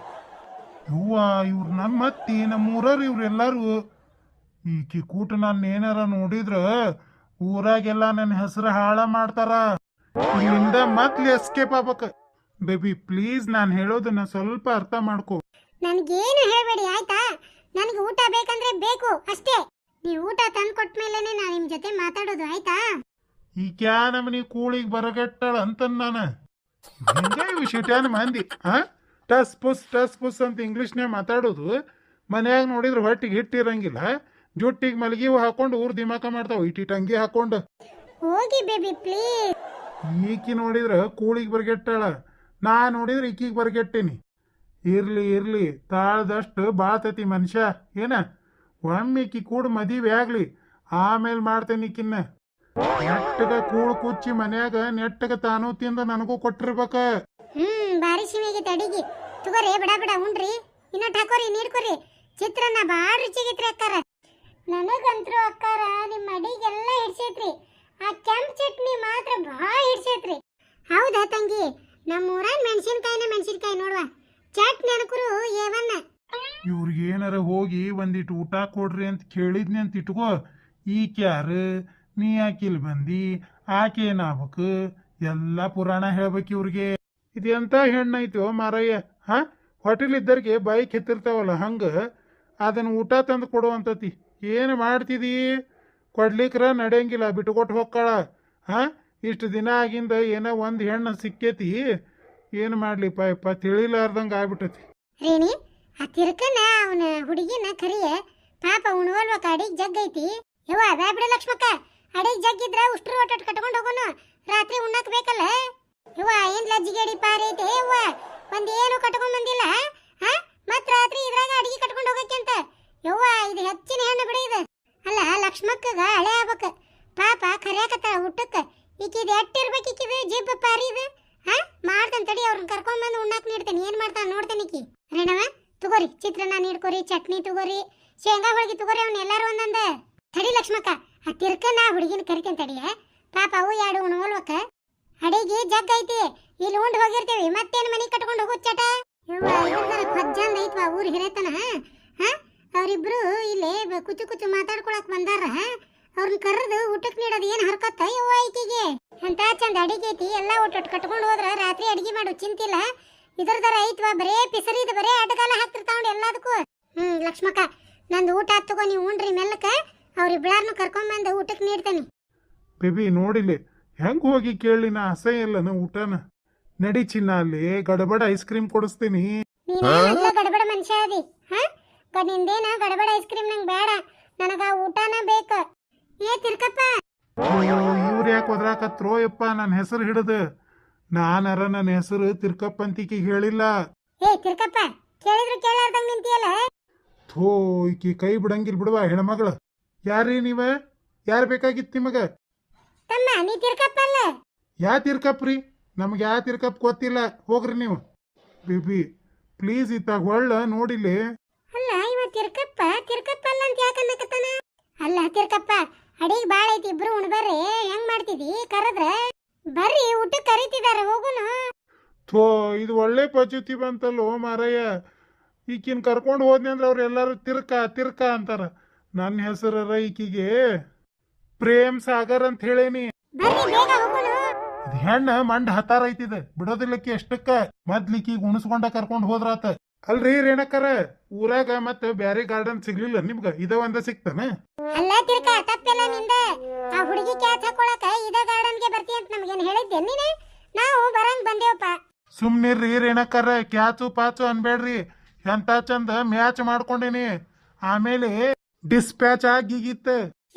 [SPEAKER 2] ಹೂವ ಇವ್ರು ನನ್ನ ಮತ್ತಿ ನಮ್ಮ ಊರವ್ರು ಇವ್ರೆಲ್ಲರೂ. ಈಕಿ ಕೂಟ ನಾನು ಏನಾರ ನೋಡಿದ್ರ ಊರಾಗೆಲ್ಲ ನನ್ನ ಹೆಸರು ಹಾಳ ಮಾಡ್ತಾರ. ಇಲ್ಲಿಂದ ಮತ್ತೆ ಎಸ್ಕೇಪ್ ಆಗ್ಬೇಕ. ಬೇಬಿ ಪ್ಲೀಸ್, ನಾನು ಹೇಳೋದನ್ನ ಸ್ವಲ್ಪ ಅರ್ಥ ಮಾಡ್ಕೋ.
[SPEAKER 1] ನನಗೇನು ಹೇಳಬೇಡಿ ಆಯ್ತಾ? ನನಗೆ ಊಟ ಬೇಕಂದ್ರೆ ಬೇಕು ಅಷ್ಟೇ. ನೀವು ಊಟ ತಂದು ಕೊಟ್ಟ ಮೇಲೇನೆ ನಾನು ನಿಮ್ಮ ಜೊತೆ ಮಾತಾಡೋದು ಆಯ್ತಾ?
[SPEAKER 2] ಈ ಕ್ಯಾ ನಮ್ಮನಿ ಕೂಳಿಗೆ ಬರಗಟ್ಟಾಳ ಅಂತ ನಾನು ಹಿಂಗೆ ಶಿಟ್ಯಾನ ಮಂದಿ. ಟಸ್ ಪುಸ್ ಅಂತ ಇಂಗ್ಲೀಷ್ನ್ಯಾಗ ಮಾತಾಡೋದು. ಮನ್ಯಾಗ ನೋಡಿದ್ರೆ ಹೊಟ್ಟಿಗೆ ಹಿಟ್ಟಿರಂಗಿಲ್ಲ, ಜುಟ್ಟಿಗೆ ಮಲಗಿವು ಹಾಕೊಂಡು ಊರ್ ದಿಮಾಕ ಮಾಡ್ತಾವ ಇಟ್ಟಿಟ್ಟು ಅಂಗಿ ಹಾಕೊಂಡು.
[SPEAKER 1] ಹೋಗಿ ಬೇಬಿ ಪ್ಲೀಸ್.
[SPEAKER 2] ಈಕಿ ನೋಡಿದ್ರೆ ಕೂಳಿಗೆ ಬರಗೆಟ್ಟಾಳ, ನಾ ನೋಡಿದ್ರೆ ಈಕಿಗೆ ಬರಗೆಟ್ಟೇನಿ. ಇರ್ಲಿ ತಾಳ್ದಷ್ಟು ಬಾಳ್ತೈತಿ ಮನುಷ್ಯ. ಏನ ಒಮ್ಮೆ ಈಕಿ ಕೂಡ ಮದುವೆ ಆಗ್ಲಿ, ಆಮೇಲೆ ಮಾಡ್ತೇನೆ ಈಕಿನ್ನ. ನೆಟ್ಟಗ ಕೂಳು ಕುಚ್ಚಿ ಮನ್ಯಾಗ ನೆಟ್ಟಗ ತಾನು ತಿಂದ ನನಗೂ ಕೊಟ್ಟಿರ್ಬೇಕ.
[SPEAKER 1] ಬಾರಿ ಶಿವಿಗೆ ತಡಿಗಿ ತಗೋರಿ, ಬಡ ಉಣ್ರಿ. ಇನ್ನೊಟ್ಟು ಹಾಕೋರಿ, ನೀಡ್ಕೊರಿ. ಚಿತ್ರಾನ್ನ ಭಾಳ ರುಚಿಗಿತ್ರಿ ಅಕ್ಕಾರ. ನನಗಂತ್ರು ಅಕ್ಕಾರ ನಿಮ್ಮ ಅಡಿಗೆಲ್ಲ ಹಿಡ್ಸೈತ್ರಿ. ಆ ಕೆಂಪು ಚಟ್ನಿ ಮಾತ್ರ ಭಾಳ ಹಿಡ್ಸೈತ್ರಿ. ಹೌದಾ ತಂಗಿ? ನಮ್ಮ ಊರಾಗ ಮೆಣಸಿನ್ಕಾಯಿ ನೋಡುವ ಚಟ್ನಿ ಅನ್ಕರು ಏವನ್ನ.
[SPEAKER 2] ಇವ್ರಿಗೆ ಏನಾರ ಹೋಗಿ ಒಂದಿಟ್ಟು ಊಟ ಕೊಡ್ರಿ ಅಂತ ಕೇಳಿದ್ನಿ ಅಂತ ಇಟ್ಕೋ. ಈಕ್ಯಾರು, ನೀ ಯಾಕಿಲ್ ಬಂದಿ, ಆಕೆ ಏನಾಗ್ಬೇಕು, ಎಲ್ಲ ಪುರಾಣ ಹೇಳ್ಬೇಕು ಇವ್ರಿಗೆ. ಇದೆಂತ ಹೆಣ್ಣೈತೋ ಮಾರಯ್ಯ. ಹೋಟೆಲ್ ಇದ್ದರಿಗೆ ಬೈಕ್ ಎತ್ತಿರ್ತಾವಲ್ಲ ಹಂಗ ಅದನ್ನ ಊಟ ತಂದು ಕೊಡುವಂತತಿ. ಏನು ಮಾಡ್ತಿದಿ? ಕೊಡ್ಲಿಕ್ರ ನಡೆಯಂಗಿಲ್ಲ, ಬಿಟ್ಟುಕೊಟ್ಟು ಹೋಗ್ಕಾಳ. ಇಷ್ಟು ದಿನ ಆಗಿಂದ ಏನೋ ಒಂದು ಹೆಣ್ಣು ಸಿಕ್ಕೇತಿ, ಏನು ಮಾಡ್ಲಿಪ್ಪ ಯಪ್ಪ ತಿಳಿಲಾರ್ದಂಗೆ ಆಗ್ಬಿಟ್ಟತಿ.
[SPEAKER 1] ರೇಣಿ ಆ ತಿರ್ಕನ ಅವನ ಹುಡುಗಿನ ಕರಿಯ ಪಾಪ ಉಣವಲ್ವ, ಕಾಡಿಗೆ ಜಗ್ಗೈತಿ. ಯವ್ವ ಬ್ಯಾಡ ಬಿಡ ಲಕ್ಷ್ಮಕ್ಕ, ಅಡಿಗೆ ಜಗ್ಗಿದ್ರ ಉಷ್ಟ್ರು ಒಟ್ಟಟ್ ಕಟ್ಕೊಂಡು ಹೋಗೋನು, ರಾತ್ರಿ ಉಣ್ಣಾಕ್ ಬೇಕಲ್ಲ. ಯವ್ವ ಏನ್ ಲಜ್ಜಿಗೇಡಿ ಪಾರಿ ಐತೆ ಯವ್ವ, ಒಂದೇನು ಕಟ್ಕೊಂಡ್ ಬಂದಿಲ್ಲ. ಹಾ ಮತ್ ರಾತ್ರಿ ಇದ್ರಾಗ ಅಡಿಗೆ ಕಟ್ಕೊಂಡು ಹೋಗಕ್ಕೆ ಅಂತ. ಯವ್ವ ಇದು ಹೆಚ್ಚಿನ ಹೆಣ್ಣು ಬಿಡಿ ಇದು. ಅಲ್ಲ ಲಕ್ಷ್ಮಕ್ಕಗ ಹಳೆ ಆಗ್ಬೇಕ, ಪಾಪ ಕರ್ಯಾಕತ್ತಾಳ ಊಟಕ್ಕ. ಈಕಿದ್ ಎಟ್ಟಿರ್ಬೇಕು, ಈಕಿದು ಜಿಬ್ ಪಾರಿ ಇದು. ಹಾ ಮಾಡ್ತಾನೆ ತಡಿ, ಅವ್ರನ್ನ ಕರ್ಕೊಂಡ್ ಬಂದು ಉಣ್ಣಾಕ್ ನೀಡ್ತೇನೆ. ಏನ್ ಮಾಡ್ತಾನ ನೋಡ್ತೇನೆ ಈಕಿ. ರೇಣವ ತಗೋರಿ, ಚಿತ್ರಾನ್ನ ನೀಡ್ಕೋರಿ, ಚಟ್ನಿ ತಗೋರಿ, ಶೇಂಗಾ ಹೋಳಿಗೆ ತಗೋರಿ, ಅವ್ನ ಎಲ್ಲಾರು ಒಂದೊಂದ. ತಡಿ ಲಕ್ಷ್ಮಕ್ಕ, ಆ ತಿರ್ಕನ ಹುಡುಗಿನ ಕರಿತೇನೆ ತಡಿಯ. ಪಾಪ ಅವು ಎರಡು ಉಣ್ವಲ್ವಕ್ಕ. ಅಡಿಗೆ ಜಗ್ ಐತಿ, ಇಲ್ಲಿ ಉಂಡ್ ಹೋಗಿರ್ತೇವಿ, ಮತ್ತೇನ್ ಮನಿ ಕಟ್ಕೊಂಡು ಹೋಗುದ್ ಚಟ. ಕೊಜ್ಜಂದ ಐತ್ವಾ ಊರ್ ಹಿರೇತನ. ಹಾ ಅವ್ರಿಬ್ರು ಇಲ್ಲಿ ಕುಚು ಕುಚು ಮಾತಾಡ್ಕೊಳಕ್ ಬಂದಾರ. ಅವ್ರನ್ನ ಕರೆದು ಊಟಕ್ ನೀಡೋದು ಏನ್ ಹರ್ಕತ್ತ ಯವ್ವ ಈಕಿಗೆ. ಅಂತ ಚಂದ ಅಡಿಗೆ ಐತಿ, ಎಲ್ಲಾ ಊಟ ಕಟ್ಕೊಂಡು ಹೋದ್ರ ರಾತ್ರಿ ಅಡಿಗೆ ಮಾಡು ಚಿಂತಿಲ್ಲ. ಇದ್ರದರ ಐತ್ವಾ ಬರೇ ಪಿಸರಿದ್, ಬರೇ ಅಡ್ಗಾಲ ಹಾಕ್ತಿರ್ತಾವ್ ಎಲ್ಲದಕ್ಕೂ. ಲಕ್ಷ್ಮಕ್ಕ ನಂದು ಊಟ ಹತ್ತುಗೋ, ನೀವು ಉಣ್ರಿ ಮೆಲ್ಲಕ. ಅವ್ರಿಬ್ಳಾರ್ನು ಕರ್ಕೊಂಬಂದು ಊಟಕ್ಕೆ ನೀಡ್ತೇನೆ.
[SPEAKER 2] ಬೇಬಿ ನೋಡಿಲಿ ಹೆಂಗ್ ಹೋಗಿ ಕೇಳಿ, ನಾ ಅಸಹ್ಯ ಇಲ್ಲನ ಊಟನ. ನಡಿ ಚಿನ್ನ, ಅಲ್ಲಿ ಗಡಬಡ ಐಸ್ ಕ್ರೀಮ್ ಕೊಡಿಸ್ತೀನಿ.
[SPEAKER 1] ನೀನ ಗಡಬಡ ಮನುಷ್ಯ ಅದಿ. ಹಾ ನಿಂದೇನ ಗಡಬಡ ಐಸ್ ಕ್ರೀಮ್ ನಂಗೆ ಬೇಡ, ನನಗ ಊಟನ ಬೇಕು. ಏ ತಿರ್ಕಪ್ಪ,
[SPEAKER 2] ಇವ್ರು ಯಾಕೆ ಒದ್ರಾಕತ್ರೋ ಯಪ್ಪ ನನ್ನ ಹೆಸರು ಹಿಡಿದು. ನಾನರ ನನ್ನ ಹೆಸರು ತಿರ್ಕಪ್ಪ ಅಂತಿಕಿ ಹೇಳಿಲ್ಲ.
[SPEAKER 1] ಏ ತಿರ್ಕಪ್ಪ, ಕೇಳಿದ್ರು ಕೇಳಾರ್ದಂಗ ನಿಂತಿಯಲ್ಲ.
[SPEAKER 2] ಥೋ ಈಕಿ ಕೈ ಬಿಡಂಗಿಲ್ ಬಿಡುವ ಹೆಣ್ಮಗಳು. ಯಾರೀ ನೀವ? ಯಾರು ಬೇಕಾಗಿತ್ತು ನಿಮಗ?
[SPEAKER 1] ತಮ್ಮ ನೀ ತಿರ್ಕಪ್ಪ ಅಲ್ಲ?
[SPEAKER 2] ಯಾ ತಿರ್ಕಪ್ರಿ? ನಮ್ಗೆ ಯಾ ತಿರ್ಕಪ್ ಗೊತ್ತಿಲ್ಲ, ಹೋಗ್ರಿ ನೀವು. ಬೇಬಿ ಪ್ಲೀಸ್ ಇತ್ತಾಗ ಒಳ್ಳ ನೋಡಿಲಿ.
[SPEAKER 1] ಅಲ್ಲ ಇವ ತಿರ್ಕಪ್ಪ ಅಲ್ಲ ಅಂತ ಯಾಕೆ ಅನ್ನಕತ್ತಾನ? ಅಲ್ಲ ತಿರ್ಕಪ್ಪ, ಅಡಿಗೆ ಬಾಳ ಐತಿ, ಇಬ್ರು ಉಣ್ಬರ್ರಿ. ಹೆಂಗ್ ಮಾಡ್ತಿದಿ? ಕರೆದ್ರ ಬರ್ರಿ, ಊಟಕ್ಕೆ ಕರಿತಿದಾರ, ಹೋಗುನು.
[SPEAKER 2] ಥೋ ಇದು ಒಳ್ಳೆ ಪಚುತಿ ಬಂತಲ್ಲೋ ಮಾರಯ್ಯ. ಈಕಿನ ಕರ್ಕೊಂಡು ಹೋದ್ನಿ ಅಂದ್ರೆ ಅವ್ರು ಎಲ್ಲರೂ ತಿರ್ಕ ಅಂತಾರ. ನನ್ನ ಹೆಸರ ಈಕಿಗೆ ಪ್ರೇಮ್ ಸಾಗರ್ ಅಂತ ಹೇಳೇನಿ.
[SPEAKER 1] ಬರ್ರಿ ಬೇಗ ಹೋಗುನು.
[SPEAKER 2] ಇದು ಹೆಣ್ಣ ಮಂಡ್ ಹತಾರ ಐತಿದ, ಬಿಡೋದಿಲ್ಲಕ್ಕಿ ಎಷ್ಟಕ್ಕ. ಮೊದ್ಲಿಕ್ಕೀಗ ಉಣಿಸ್ಕೊಂಡ ಕರ್ಕೊಂಡು ಹೋದ್ರಾತ. ಅಲ್ರಿ ರೇಣಕರ, ಊರಾಗ ಮತ್ತೆ ಬ್ಯಾರೆ ಗಾರ್ಡನ್ ಸಿಗ್ಲಿಲ್ಲ ನಿಮ್ಗ? ಇದ ಒಂದ ಸಿಕ್ತಾನ?
[SPEAKER 1] ಅಲ್ಲ ತಿರ್ಕ, ತಪ್ಪೆಲ್ಲ ನಿಂದ. ಆ ಹುಡುಗಿ ಕ್ಯಾಚ್ ಹಾಕೊಳಕ ಇದ ಗಾರ್ಡನ್ಗೆ ಬರ್ತಿ ಅಂತ ನಮ್ಗೇನ್ ಹೇಳಿದ್ದೆ ನೀನೆ? ನಾವು ಬರಂಗ್ ಬಂದೇವಪ್ಪ.
[SPEAKER 2] ಸುಮ್ನಿರ್ರಿ ರೇಣಕರ, ಕ್ಯಾಚು ಪಾಚು ಅನ್ಬೇಡ್ರಿ. ಎಂತ ಚಂದ ಮ್ಯಾಚ್ ಮಾಡ್ಕೊಂಡೇನಿ, ಆಮೇಲೆ ಡಿಸ್ಪ್ಯಾಚ್ ಆಗಿಗಿತ್ತ.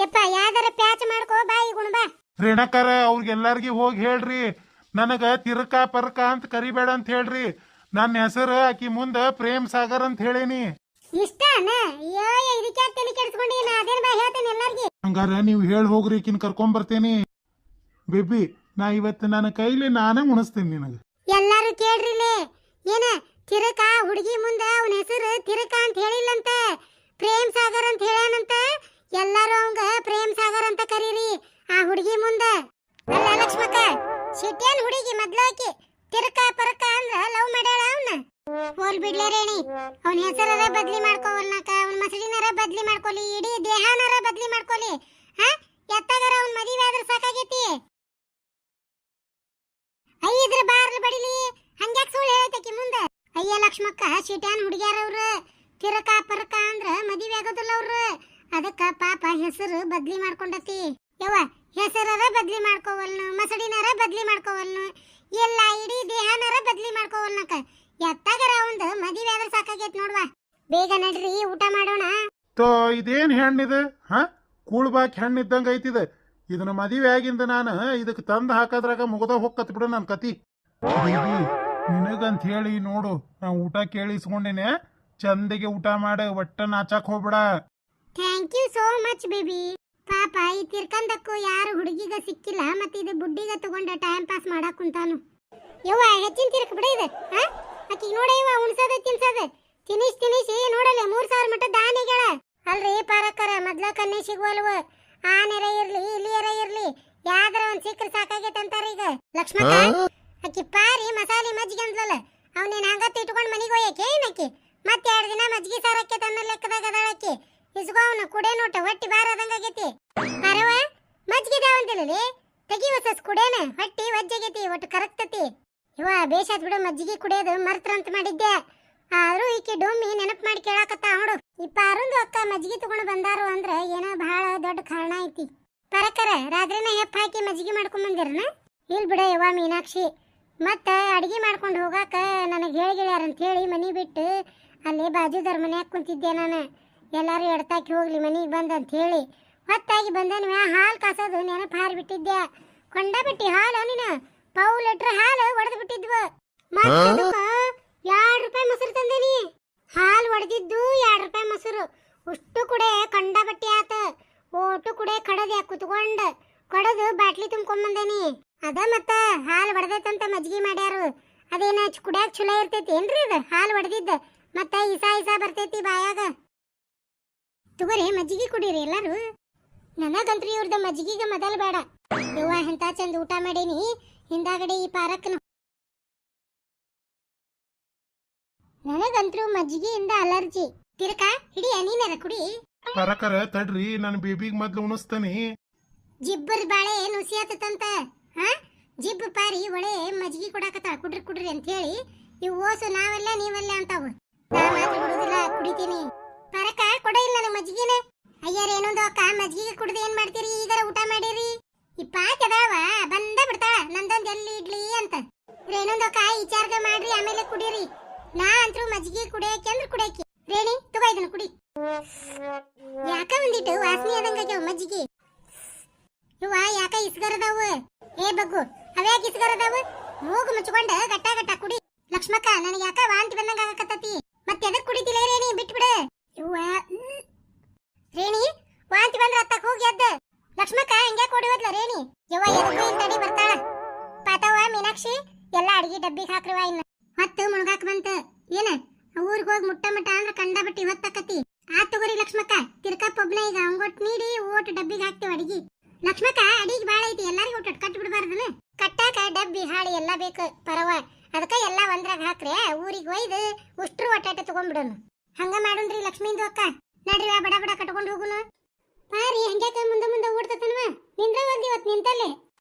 [SPEAKER 1] ಯಪ್ಪ ಯಾವ್ದಾರ ಪ್ಯಾಚ್ ಮಾಡ್ಕೋ, ಬಾಯಿ ಗುಣ ಬಾ.
[SPEAKER 2] ರೇಣಕರ ಅವ್ರಿಗೆಲ್ಲಾರ್ಗಿ ಹೋಗಿ ಹೇಳ್ರಿ, ನನಗ ತಿರ್ಕ ಪರ್ಕ ಅಂತ ಕರಿಬೇಡ ಅಂತ ಹೇಳ್ರಿ. ನನ್ನ ಹೆಸರು ಆಕಿ ಮುಂದ ಪ್ರೇಮ್ ಸಾಗರ್ ಅಂತ ಹೇಳೇನಿ.
[SPEAKER 1] ಇಷ್ಟನ? ಅಯ್ಯೋ ಇದಕ್ಕೆ ತಲೆ ಕೆಡಿಸ್ಕೊಂಡಿ, ನಾ ಅದೇನ್ ಬಾ ಹೇಳ್ತೇನೆ ಎಲ್ಲಾರ್ಗಿ.
[SPEAKER 2] ಹಂಗಾರ ನೀವು ಹೇಳಿ ಹೋಗ್ರಿ, ಈಕಿನ ಕರ್ಕೊಂಡ್ ಬರ್ತೇನಿ. ಬೇಬಿ ನಾ ಇವತ್ತು ನನ್ನ ಕೈಲಿ ನಾನೇ ಉಣಿಸ್ತೀನಿ ನಿನಗ.
[SPEAKER 1] ಎಲ್ಲಾರು ಕೇಳ್ರಿಲೆ, ಏನ ತಿರಕ ಹುಡುಗಿ ಮುಂದ ಅವನ ಹೆಸರು ತಿರಕ ಅಂತ ಹೇಳಿಲ್ಲಂತ, ಪ್ರೇಮ್ ಸಾಗರ್ ಅಂತ ಹೇಳ್ಯಾನಂತ. ಎಲ್ಲಾರು ಅವಂಗ ಪ್ರೇಮ್ ಸಾಗರ್ ಅಂತ ಕರೀರಿ ಆ ಹುಡುಗಿ ಮುಂದ. ಅಲ್ಲ ಲಕ್ಷ್ಮಕ್ಕ, ಸಿಟ್ಟಿಯನ್ ಹುಡುಗಿ ಮೊದ್ಲಾಕಿ ತಿರಕ ಪರಕ ಅಂದ್ರ ಲವ್ ಮಾಡ್ಯಾಳ ಅವನ್ನ. ಹೋಲ್ ಬಿಡ್ಲೆ ರೇಣಿ, ಅವನ ಹೆಸರರ ಬದ್ಲಿ ಮಾಡ್ಕೋವಲ್ನಾಕ, ಅವನ ಮಸಡಿನರ ಬದ್ಲಿ ಮಾಡ್ಕೊಲಿ, ಇಡೀ ದೇಹನರ ಬದ್ಲಿ ಮಾಡ್ಕೊಲಿ. ಹಾ ಎತ್ತಾಗರ ಅವನ ಮದುವೆ ಆದ್ರ ಸಾಕಾಗೈತಿ. ಐದ್ರ ಬಾರ್ಲಿ ಬಡಿಲಿ, ಹಂಗ್ಯಾಕ್ ಸುಳ್ಳು ಹೇಳತಕಿ ಮುಂದ? ಅಯ್ಯ ಲಕ್ಷ್ಮಕ್ಕ, ಸಿಟ್ಯಾನ್ ಹುಡುಗ್ಯಾರ ಅವ್ರು. ತಿರಕ ಪರಕ ಅಂದ್ರ ಮದುವೆ ಆಗೋದಿಲ್ಲ ಅವ್ರು. ಅದಕ್ಕ ಪಾಪ ಹೆಸರು ಬದ್ಲಿ ಮಾಡ್ಕೊಂಡತಿ. ಯವ್ವ ಹೆಸರರ ಬದ್ಲಿ ಮಾಡ್ಕೋವಲ್ನು, ಮಸಡಿನರ ಬದ್ಲಿ ಮಾಡ್ಕೋವಲ್ನು, ಎಲ್ಲ ಇಡೀ ದೇಹನರ ಬದ್ಲಿ ಮಾಡ್ಕೋವಲ್ನಕ. ಎತ್ತಾಗರ ಅವಂದು ಮದುವೆ ಆದ್ರ ಸಾಕಾಗೈತ್ ನೋಡ್ವಾ. ಬೇಗ ನಡ್ರಿ ಊಟ ಮಾಡೋಣ.
[SPEAKER 2] ತೋ ಇದೇನ್ ಹೆಣ್ಣಿದೆ? ಹಾ ಕೂಳ್ಬಾಕ್ ಹೆಣ್ಣಿದ್ದಂಗ ಐತಿದೆ. ಇದನ್ನ ಮದುವೆ ಆಗಿಂದ ನಾನು ಇದಕ್ಕೆ ತಂದು ಹಾಕೋದ್ರಾಗ ಮುಗ್ದ ಹೋಗತ್ ಬಿಡು ನನ್ನ ಕತಿ. ನಿನಗಂತ ಹೇಳಿ ನೋಡು, ನಾ ಊಟ ಕೇಳಿಸ್ಕೊಂಡೇನೆ. ಚಂದಿಗೆ ಊಟ ಮಾಡ, ಒಟ್ಟ ನಾಚಾಕ್ ಹೋಗ್ಬೇಡ.
[SPEAKER 1] Thank you so much baby. ಪಾಪ ಈ ತಿರ್ಕಂದಕ್ಕೂ ಯಾರು ಹುಡುಗಿಗ ಸಿಕ್ಕಿಲ್ಲ, ಮತ್ತೆ ಇದು ಬುಡ್ಡಿಗ ತಗೊಂಡ ಟೈಮ್ ಪಾಸ್ ಮಾಡಾಕ್ ಕುಂತಾನು. ಯವ್ವ ಹೆಚ್ಚಿನ ತಿರ್ಕ ಬಿಡ ಇದು. ಆಕಿಗೆ ನೋಡ ಇವ ಉಣ್ಸೋದು ತಿನ್ಸೋದು ತಿನಿಸಿ ನೋಡಲ್ಲ 3000 ಮಟ್ಟ ದಾನಿಗಳ. ಅಲ್ರಿ ಪಾರಕ್ಕರ, ಮೊದ್ಲ ಕನ್ನೆ ಸಿಗುವಲ್ವ. ಆನೆರ ಇರ್ಲಿ ಇಲಿಯರ ಇರ್ಲಿ, ಯಾವ್ದಾರ ಒಂದ್ ಸಿಕ್ಕ್ರ ಸಾಕಾಗೈತೆ ಅಂತಾರ ಈಗ. ಲಕ್ಷ್ಮಕ್ಕ ಆಕಿ ಪಾರಿ ಮಸಾಲೆ ಮಜ್ಜಿಗೆ ಅಂದ್ಲಲ್ಲ, ಅವನೇನ್ ಹಂಗತ್ತ ಇಟ್ಕೊಂಡ್ ಮನಿಗೆ ಹೋಯಕ್ಕೆ ಏನಕ್ಕಿ? ಮತ್ತೆ 2 ದಿನ ಮಜ್ಜಿಗೆ ಸಾರಕ್ಕೆ ತನ್ನ ಲೆಕ್ಕದಾಗ ಅದಾಳಕ್ಕಿ. ಇಸ್ಗೋ ಅವನ ಕುಡೆ ನೋಟ ಹೊಟ್ಟಿ ಬಾರದಂಗಾಗೈತಿ. ಅರವ ಮಜ್ಜಿಗೆ ದಾವಂತಿಲ್ಲ ತೆಗಿ ಹೊಸ ಕುಡೇನ, ಹೊಟ್ಟಿ ವಜ್ಜಾಗೈತಿ, ಒಟ್ಟು ಕರಕ್ತತಿ. ಇವ ಬೇಷಾತ್ ಬಿಡು, ಮಜ್ಜಿಗೆ ಕುಡಿಯೋದು ಮರ್ತಂತ ಮಾಡಿದ್ದೆ. ಆದ್ರೂ ಈಕಿ ಡೊಮ್ಮಿ ನೆನಪು ಮಾಡಿ ಕೇಳಾಕತ್ತ ನೋಡು. ಈ ಪಾರೊಂದು ಅಕ್ಕ ಮಜ್ಜಿಗೆ ತಗೊಂಡು ಬಂದಾರು ಅಂದ್ರ ಏನೋ ಬಹಳ ದೊಡ್ಡ ಕಾರಣ ಐತಿ. ಪರಕರ ರಾತ್ರಿನ ಹೆಪ್ಪ ಹಾಕಿ ಮಜ್ಜಿಗೆ ಮಾಡ್ಕೊಂಡ್ ಬಂದಿರನ? ಇಲ್ ಬಿಡ ಯವ್ವ ಮೀನಾಕ್ಷಿ, ಮತ್ತ ಅಡಿಗೆ ಮಾಡ್ಕೊಂಡು ಹೋಗಾಕ ನನಗೆ ಹೇಳ್ಯಾರಂತ ಹೇಳಿ ಮನಿ ಬಿಟ್ಟು ಅಲ್ಲೇ ಬಾಜುದವ್ರ ಮನ್ಯಾಗ ಕುಂತಿದ್ದೆ ನಾನು. ಎಲ್ಲಾರು ಎಡ್ತಾಕಿ ಹೋಗ್ಲಿ ಮನಿಗೆ ಬಂದಂತ ಹೇಳಿ ಹೊತ್ತಾಗಿ ಬಂದನ್ವ ಹಾಲು ಕಾಸೋದು ನೆನಪು ಹಾರಿ ಬಿಟ್ಟಿದ್ದೆ. ಕೊಂಡ ಬಿಟ್ಟಿ ಹಾಲು ನೀನು ಪಾವು ಲೀಟ್ರ್ ಹಾಲು ಒಡೆದು ಬಿಟ್ಟಿದ್ವು. ಮತ್ತೆ 2 ರೂಪಾಯಿ ಮೊಸರು ತಂದೇನಿ. ಹಾಲು ಒಡೆದಿದ್ದು 2 ರೂಪಾಯಿ ಮೊಸರು. ಅಷ್ಟು ಕುಡೆ ಕಂಡ ಬಟ್ಟಿ ಆತ. ಓಟು ಕುಡೆ ಕಡದೆ ಕುತ್ಕೊಂಡ ಕಡದು ಬಾಟ್ಲಿ ತುಂಬ್ಕೊಂಬಂದೇನಿ. ಅದ ಮತ್ತ ಹಾಲು ಒಡೆದೈತಂತ ಮಜ್ಜಿಗೆ ಮಾಡ್ಯಾರು. ಅದೇನ ಕುಡ್ಯಾಕ ಚಲೋ ಇರ್ತೈತಿ ಏನ್ರಿ ಅದು ಹಾಲು ಒಡೆದಿದ್ದ. ಮತ್ತ ಇಸಾ ಬರ್ತೈತಿ ಬಾಯಾಗ. ತಗೋರಿ ಮಜ್ಜಿಗೆ ಕುಡೀರಿ ಎಲ್ಲಾರು. ನನಗಂತ್ರಿ ಇವ್ರದ ಮಜ್ಜಿಗೆಗೆ ಮೊದಲು ಬೇಡ. ಯವ್ವ ಎಂತ ಚಂದ ಊಟ ಮಾಡೇನಿ. ಹಿಂದಾಗಡೆ ಈ ಪಾರಕ್ನ ನನಗಂತ್ರು ಮಜ್ಜಿಗೆಯಿಂದ ಅಲರ್ಜಿ. ತಿರ್ಕ ಹಿಡಿಯ ನೀನಾರ ಕುಡಿ.
[SPEAKER 2] ಪರಕರ ತಡ್ರಿ ನನ್ನ ಬೇಬಿಗೆ ಮೊದ್ಲು ಉಣಿಸ್ತಾನಿ.
[SPEAKER 1] ಜಿಬ್ಬರ್ ಬಾಳೆ ನುಸಿಯಾತಂತ. ಹಾ ಜಿಬ್ಬ ಪಾರಿ ಒಳೆ ಮಜ್ಜಿಗೆ ಕೊಡಾಕತ್ತಾಳ. ಕುಡ್ರಿ ಅಂತ ಹೇಳಿ ಇವು ಓಸು ನಾವೆಲ್ಲ ನೀವೆಲ್ಲ ಅಂತಾವು. ನಾ ಮಾತ್ರ ಬಿಡುದಿಲ್ಲ, ಕುಡಿತೀನಿ. ಪರಕ ಕೊಡ ಇಲ್ಲ ನನ್ನ ಮಜ್ಜಿಗೆನ. ಅಯ್ಯಾರ ಏನೊಂದು ಅಕ್ಕ ಮಜ್ಜಿಗೆ ಕುಡ್ದು ಏನ್ ಮಾಡ್ತೀರಿ? ಈಗಾರ ಊಟ ಮಾಡಿರಿ. ಈ ಪಾಕ್ ಅದಾವ ಬಂದ ಬಿಡ್ತಾಳ ನಂದೊಂದ್ ಎಲ್ಲಿ ಇಡ್ಲಿ ಅಂತ. ರೇಣೊಂದು ಅಕ್ಕ ವಿಚಾರ ಮಾಡ್ರಿ ಆಮೇಲೆ ಕುಡೀರಿ. ನಾ ಅಂತೂ ಮಜ್ಜಿಗೆ ಕುಡಿಯಕ್ಕೆ ಅಂದ್ರೆ ಕುಡಿಯಕ್ಕೆ. ರೇಣಿ ತಗೋ ಇದನ್ನ ಕುಡಿ. ಯಾಕ ಒಂದಿಟ್ಟು ವಾಸನೆ ಆದಂಗಾಗ್ಯಾವ ಮಜ್ಜಿಗೆ. ಇವ ಯಾಕ ಇಸ್ಗರದಾವು? ಏ ಬಗ್ಗು ಅವ್ಯಾಕೆ ಇಸ್ಗರದಾವು? ಮೂಗು ಮುಚ್ಕೊಂಡ ಗಟ್ಟ ಕುಡಿ. ಲಕ್ಷ್ಮಕ್ಕ ನನಗೆ ಯಾಕ ವಾಂತಿ ಬಂದಂಗ ಆಗಕತ್ತತಿ. ಮತ್ತೆ ಎದಕ್ ಕುಡಿತಿಲ್ಲ ರೇಣಿ? ಬಿಟ್ಬಿಡ. ಇವ್ವ ರೇಣಿ ವಾಂತಿ ಬಂದ್ರ ಅತ್ತಕ್ ಹೋಗಿ ಎದ್ದ. ಲಕ್ಷ್ಮಕ್ಕ ಹಂಗ್ಯಾಕ ಓಡಿ ಹೋದ್ಲ ರೇಣಿ? ಯವ್ವ ಎದಕ್ಕೂ ಇಲ್ಲಿ ತಡಿ ಬರ್ತಾಳ. ಪಾತವ್ವ ಮೀನಾಕ್ಷಿ ಎಲ್ಲ ಅಡಿಗೆ ಡಬ್ಬಿಗೆ ಹಾಕ್ರವ. ಇನ್ನ ಹೊತ್ತು ಮುಣಗಾಕ್ ಬಂತ. ಏನ ಊರಿಗೆ ಹೋಗಿ ಮುಟ್ಟ ಅಂದ್ರ ಕಂಡ ಬಟ್ಟಿ ಹೊತ್ತಕತಿ. ಆತ್ ತಗೋರಿ ಲಕ್ಷ್ಮಕ್ಕ. ತಿರ್ಕಪ್ಪ ಒಬ್ನ ಈಗ ಅಂಗೊಟ್ ನೀಡಿ ಓಟ್ ಡಬ್ಬಿಗೆ ಹಾಕ್ತೇವ ಅಡಿಗೆ. ಲಕ್ಷ್ಮಕ್ಕ ಅಡಿಗೆ ಬಾಳ ಐತಿ, ಎಲ್ಲಾರಿಗೂ ಊಟ ಕಟ್ಟಿ ಬಿಡಬಾರ್ದನ. ಕಟ್ಟಾಕ ಡಬ್ಬಿ ಹಾಳಿ ಎಲ್ಲ ಬೇಕು ಪರವ. ಅದಕ್ಕ ಎಲ್ಲ ಒಂದ್ರಾಗ ಹಾಕ್ರೆ ಊರಿಗೆ ಒಯ್ದು ಉಷ್ಟ್ರು ಒಟ್ಟಾಟ ತಗೊಂಡ್ಬಿಡೋನು. ಹಂಗ ಮಾಡುನ್ರಿ ಲಕ್ಷ್ಮೀಂದು ಅಕ್ಕ. ನಡ್ರಿ ಬಡ ಕಟ್ಕೊಂಡು ಹೋಗುನು. ಪಾರಿ ಹಂಗ್ಯಾಕ ಮುಂದೆ ಓಡ್ತತನವ. ನಿಂದ್ರ ಒಂದ್ ಇವತ್ ನಿಂತಲ್ಲೇ